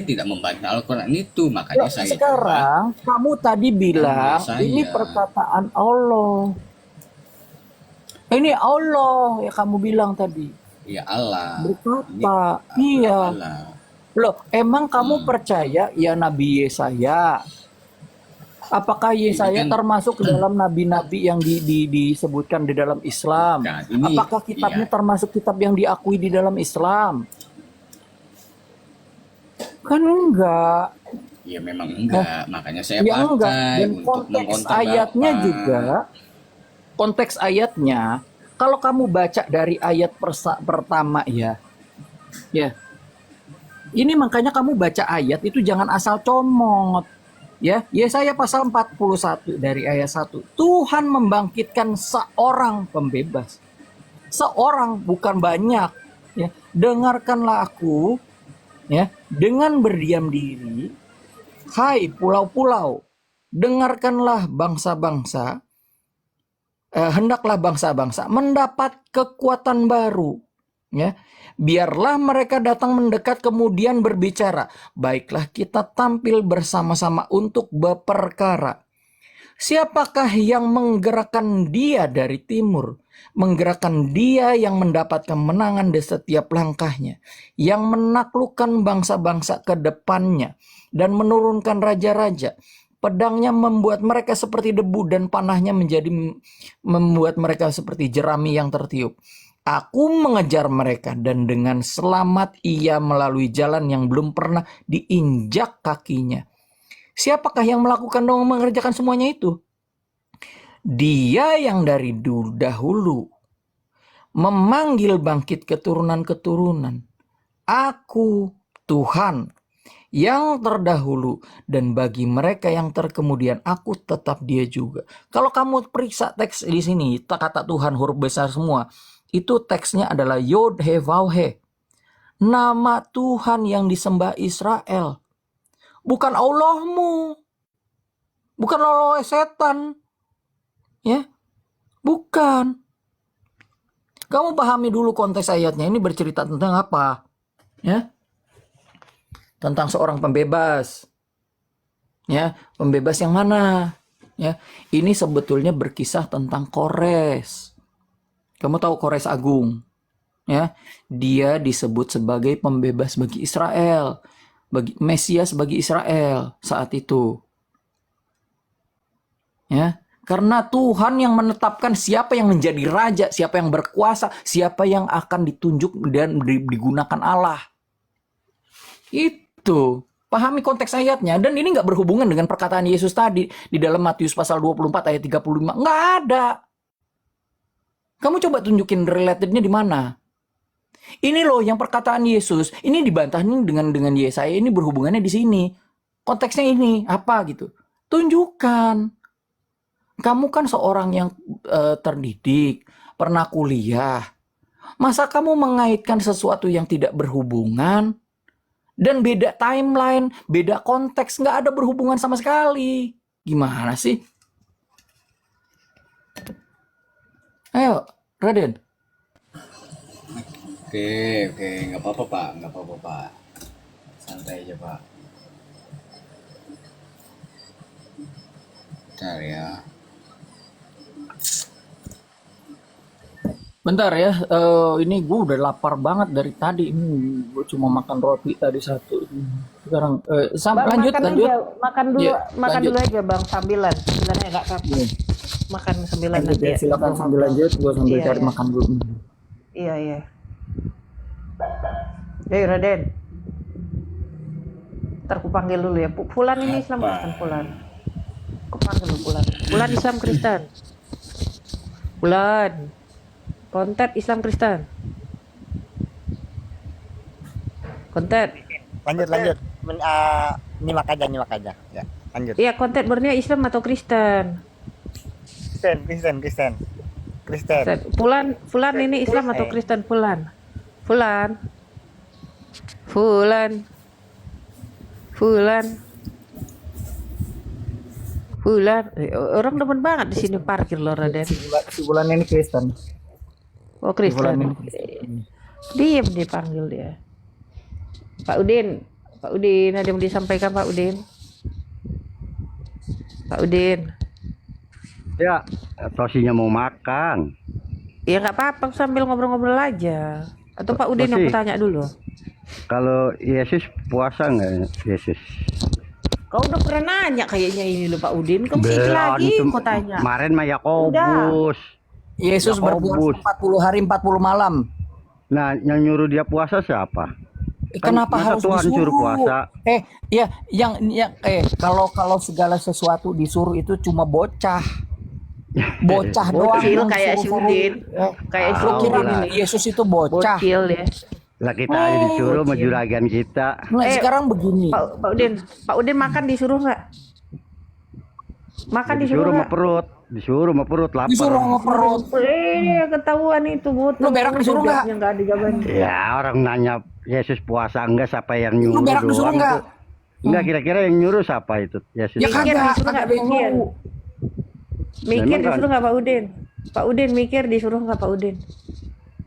tidak membantah Al-Quran itu. Makanya Loh, saya sekarang kamu tadi bilang Yesaya. ini perkataan Allah. Ini Allah ya kamu bilang tadi. ya Allah. Berkata, iya. Allah. Loh, emang kamu percaya ya Nabi Yesaya? Apakah Yesaya Ini kan- termasuk ke dalam nabi-nabi yang disebutkan di dalam Islam? Nah, ini- Apakah kitabnya iya. termasuk kitab yang diakui di dalam Islam? Kan enggak. Ya memang enggak. Makanya saya Ya enggak. pakai Dan untuk konteks mengkonter ayatnya Bapak. juga, konteks ayatnya, kalau kamu baca dari ayat pertama ya, ini makanya kamu baca ayat itu jangan asal comot. Ya, Yesaya pasal 41 dari ayat 1. Tuhan membangkitkan seorang pembebas. Seorang, bukan banyak. Ya, dengarkanlah aku ya, dengan berdiam diri. Hai pulau-pulau, dengarkanlah bangsa-bangsa. Hendaklah bangsa-bangsa mendapat kekuatan baru. Ya, biarlah mereka datang mendekat kemudian berbicara. Baiklah kita tampil bersama-sama untuk berperkara. Siapakah yang menggerakkan dia dari timur? Menggerakkan dia yang mendapatkan kemenangan di setiap langkahnya, yang menaklukkan bangsa-bangsa ke depannya, dan menurunkan raja-raja. Pedangnya membuat mereka seperti debu dan panahnya membuat mereka seperti jerami yang tertiup. Aku mengejar mereka dan dengan selamat ia melalui jalan yang belum pernah diinjak kakinya. Siapakah yang melakukan dan mengerjakan semuanya itu? Dia yang dari dahulu memanggil bangkit keturunan-keturunan. Aku Tuhan yang terdahulu, dan bagi mereka yang terkemudian aku tetap dia juga. Kalau kamu periksa teks di sini, kata Tuhan huruf besar semua, itu teksnya adalah Yod He Vav He. Nama Tuhan yang disembah Israel. Bukan Allahmu. Bukan Allah setan. Ya. Bukan. Kamu pahami dulu konteks ayatnya. Ini bercerita tentang apa? Ya. Tentang seorang pembebas. Ya, pembebas yang mana? Ya, ini sebetulnya berkisah tentang Kores. Kamu tahu Kores Agung? Ya, dia disebut sebagai pembebas bagi Israel, bagi Mesias bagi Israel saat itu. Ya, karena Tuhan yang menetapkan siapa yang menjadi raja, siapa yang berkuasa, siapa yang akan ditunjuk dan digunakan Allah. Itu, pahami konteks ayatnya. Dan ini nggak berhubungan dengan perkataan Yesus tadi di dalam Matius pasal 24 ayat 35. Nggak ada. Kamu coba tunjukin relatednya di mana? Ini loh yang perkataan Yesus. Ini dibantah nih dengan Yesaya. Ini berhubungannya di sini. Konteksnya ini apa gitu? Tunjukkan. Kamu kan seorang yang terdidik, pernah kuliah. Masa kamu mengaitkan sesuatu yang tidak berhubungan? Dan beda timeline, beda konteks, nggak ada berhubungan sama sekali. Gimana sih? Ayo, Raden. Oke, nggak apa-apa Pak, nggak apa-apa Pak. Santai aja Pak. Bentar ya. Bentar ya, ini gue udah lapar banget dari tadi. Gue cuma makan roti tadi satu. Sekarang, lanjut. Makan dulu, Ya, makan lanjut. dulu aja bang, sambilannya nggak apa-apa. Makan sambilan Lanjut nanti ya, silakan sambil lanjut. Gue sambil Iya, cari iya. makan dulu. Iya. Hei Raden, ntar ku panggil dulu ya. Fulan ini Islam Kristen Fulan. Ku panggil dulu Fulan. Fulan Islam Kristen. Fulan. Konten Islam Kristen. Konten. Lanjut. Nyimak aja. Ya, lanjut. Iya, konten murni Islam atau Kristen? Kristen. Fulan ini Islam atau Kristen? Fulan. Orang demen banget di sini parkir loh Raden. Si bulan ini Kristen. Oh Kristen. Diam dipanggil dia. Pak Udin, ada yang disampaikan Pak Udin. Ya, Tosinya mau makan. Ya nggak apa-apa sambil ngobrol-ngobrol aja. Atau Pak Udin yang Tosi, bertanya dulu. Kalau Yesus puasa nggak Yesus? Kau udah pernah nanya kayaknya ini loh Pak Udin. Kau sih Belum, lagi itu kau tanya. kemarin mah Yakobus. Yesus berpuasa 40 hari 40 malam. Nah, yang nyuruh dia puasa siapa? Kenapa masa harus Tuhan disuruh? suruh puasa? Kalau segala sesuatu disuruh itu cuma bocah. Bocah doang. Bocil yang kayak si disuruh-suruh. Udin. Kayak si Lu kira Udin. Yesus itu bocah? Bocil ya. Lah kita aja disuruh sama juragan kita. Nah, sekarang begini. Pak Udin makan disuruh nggak? Makan disuruh nggak? Disuruh sama perut lapar. Disuruh sama perut. Ketahuan itu Bu. Lu berak disuruh nggak? Yang nggak ada jawaban. Ya, orang nanya Yesus puasa enggak, siapa yang nyuruh? Lu berak disuruh doang nggak? tuh. Enggak, kira-kira yang nyuruh siapa itu? Yesus. Ya Mikir kagak, disuruh nggak kagak ada yang mikir? mau. Mikir Memang disuruh nggak Pak Udin? Pak Udin mikir disuruh nggak Pak Udin?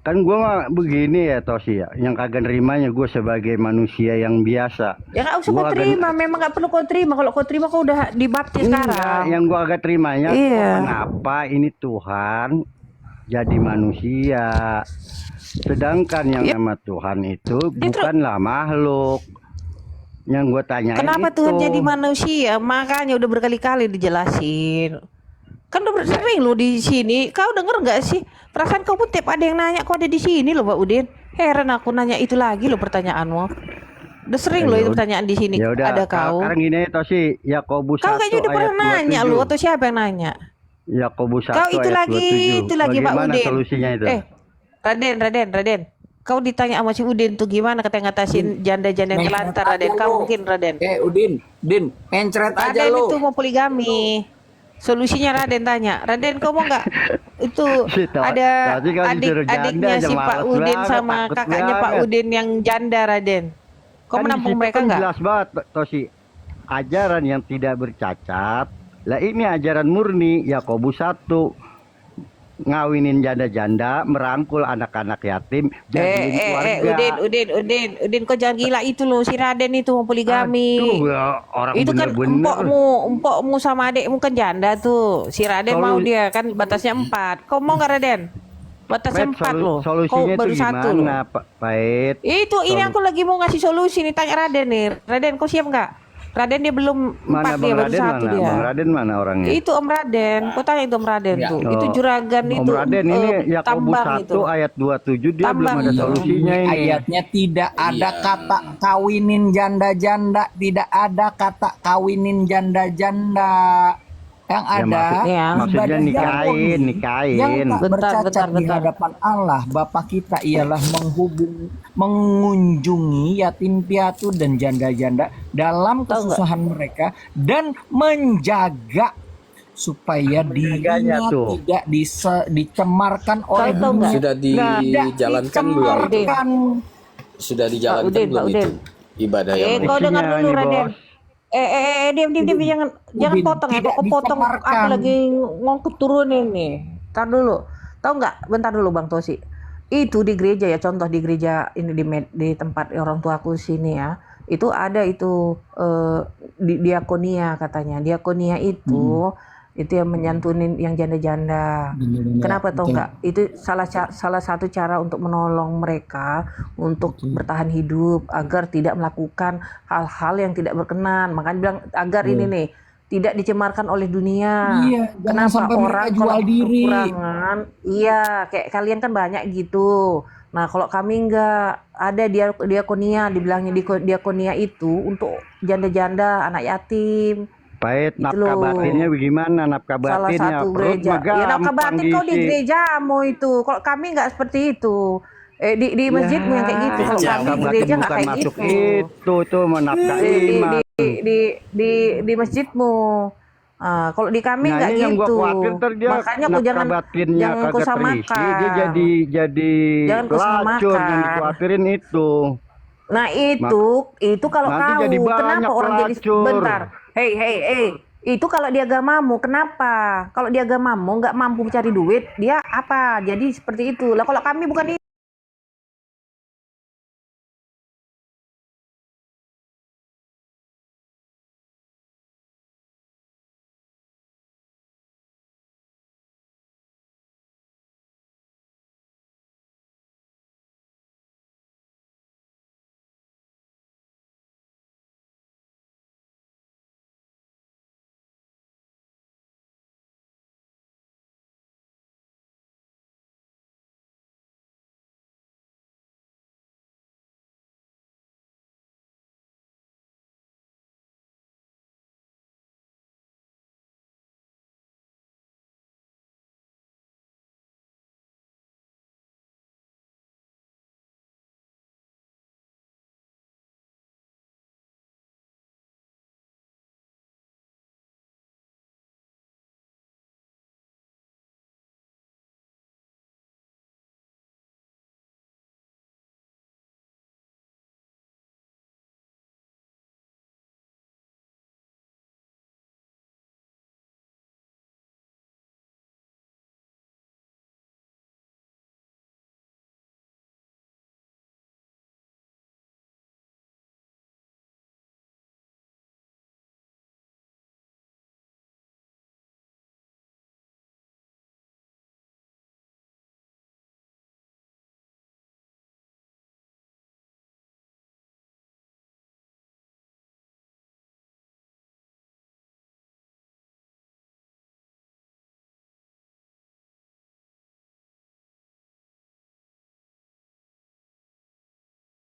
Kan gue mah begini ya Tosi ya, yang kagak nerimanya gue sebagai manusia yang biasa. Ya nggak usah Gua kau agak- terima, memang nggak perlu kau terima. Kalau kau terima kau udah dibaptis Enggak, sekarang. yang gue agak terimanya Iya. kenapa ini Tuhan jadi manusia, sedangkan yang Ya. nama Tuhan itu Dia terus- bukanlah makhluk. Yang gue tanyain Kenapa itu. Tuhan jadi manusia? Makanya udah berkali-kali dijelasin. Kan udah sering lo di sini. Kau denger nggak sih? Perasaan kau pun tiap ada yang nanya kau ada di sini loh, Pak Udin. Heran aku nanya itu lagi loh pertanyaanmu. Udah sering loh itu pertanyaan di sini. Ya udah, Ada kau. sekarang gini Tosi, Yakobus Kau 1 kayaknya udah pernah ayat nanya 27. lu atau siapa yang nanya? Yakobus 1 Kau itu ayat lagi, 27. itu lagi Pak Bagaimana Udin. solusinya itu? Raden. Kau ditanya sama si Udin tuh gimana katanya ngatasin janda-janda yang telantar, Raden. Kau mungkin Raden. Udin, mencret aja Raden lu. itu mau poligami. Solusinya Raden tanya. Raden kau mau nggak itu Si ada tadi kan disuruh janda adik-adiknya aja, si Pak males Udin banget, sama takut kakaknya Pak banget. Udin yang janda, Raden. Kau Kan menampung di situ mereka kan nggak? jelas banget Tosi, ajaran yang tidak bercacat. Lah ini ajaran murni Yakobus 1, ngawinin janda-janda, merangkul anak-anak yatim, jadiin keluarga. Udin, kau jangan gila itu loh si Raden itu mau poligami. Aduh, ya, orang Itu kan bener-bener. empokmu sama adekmu kan janda tuh. Si Raden mau dia kan batasnya 4. Kau mau nggak Raden? Batasnya 4 loh. Kau Solusinya itu baru 1 loh. gimana, Pak Pait? Itu ini aku lagi mau ngasih solusi nih, tanya Raden nih. Raden kau siap nggak? Raden dia belum 4 Mana dia Bang baru Raden 1 mana? dia. Bang Raden mana orangnya? Itu Om Raden. Kau tanya itu Om Raden Ya. tuh. Itu Oh, juragan Om itu. Raden ini Yakobus tambang 1 itu. ayat 27 dia Tambang belum ada itu. solusinya ini. Ayatnya tidak ada Iya. kata kawinin janda-janda, tidak ada kata kawinin janda-janda. Yang Ya, ada Ya. maksudnya ibadah yang nikahin, murni, yang nikahin. tak Bentar, bercacat di bentar. hadapan Allah Bapa kita ialah mengunjungi yatim piatu dan janda-janda dalam Tahu nggak? kesusahan mereka dan menjaga supaya dirinya tuh. tidak dicemarkan oleh Tahu nggak? Sudah dijalankan belum? dicemarkan. Sudah dijalankan Udin, belum Pak Udin. itu ibadah yang Kau dengar Isinya dulu nih, Raden. Bos. Diam jangan Udin, potong ya. tidak Kau potong aku dicemarkan. lagi ngongkut turunin nih. Tar dulu. Tahu nggak? Bentar dulu Bang Tosi. Itu di gereja ya, contoh di gereja ini di tempat orang tua aku sini ya. Itu ada itu diakonia katanya. Diakonia itu yang menyantunin yang janda-janda. Kenapa tau nggak? Itu salah satu cara untuk menolong mereka untuk bertahan hidup agar tidak melakukan hal-hal yang tidak berkenan. Makanya bilang agar ini nih tidak dicemarkan oleh dunia. Iya, jangan Kenapa sampai mereka orang jual kalau diri. kekurangan? Iya, kayak kalian kan banyak gitu. Nah kalau kami nggak ada diakonia, dibilangnya diakonia itu untuk janda-janda, anak yatim. Pait, Gitu nafkah loh. batinnya bagaimana? Nafkah Salah batinnya satu perut gereja. mah Ya nafkah gampang batin kau di diisi. gerejamu itu. Kalau kami nggak seperti itu. Di masjidmu yang kayak gitu. Kalau Ya, kami nafkah di batin gereja nggak bukan kayak masuk gitu. itu menafkah Di iman. di masjidmu. Kalau di kami Nah, nggak ini yang gua gitu. khawatir ntar dia Makanya kau nafkah jangan batinnya kau kagak terisi, samakan. dia jadi Jangan kau pelacur, yang samakan. dikhawatirin itu. Nah itu kalau Nanti kau jadi banyak kenapa orang jadi pelacur. bentar, hey, itu kalau di agamamu kenapa? Kalau di agamamu nggak mampu mencari duit, dia apa? Jadi seperti itu lah. Kalau kami bukan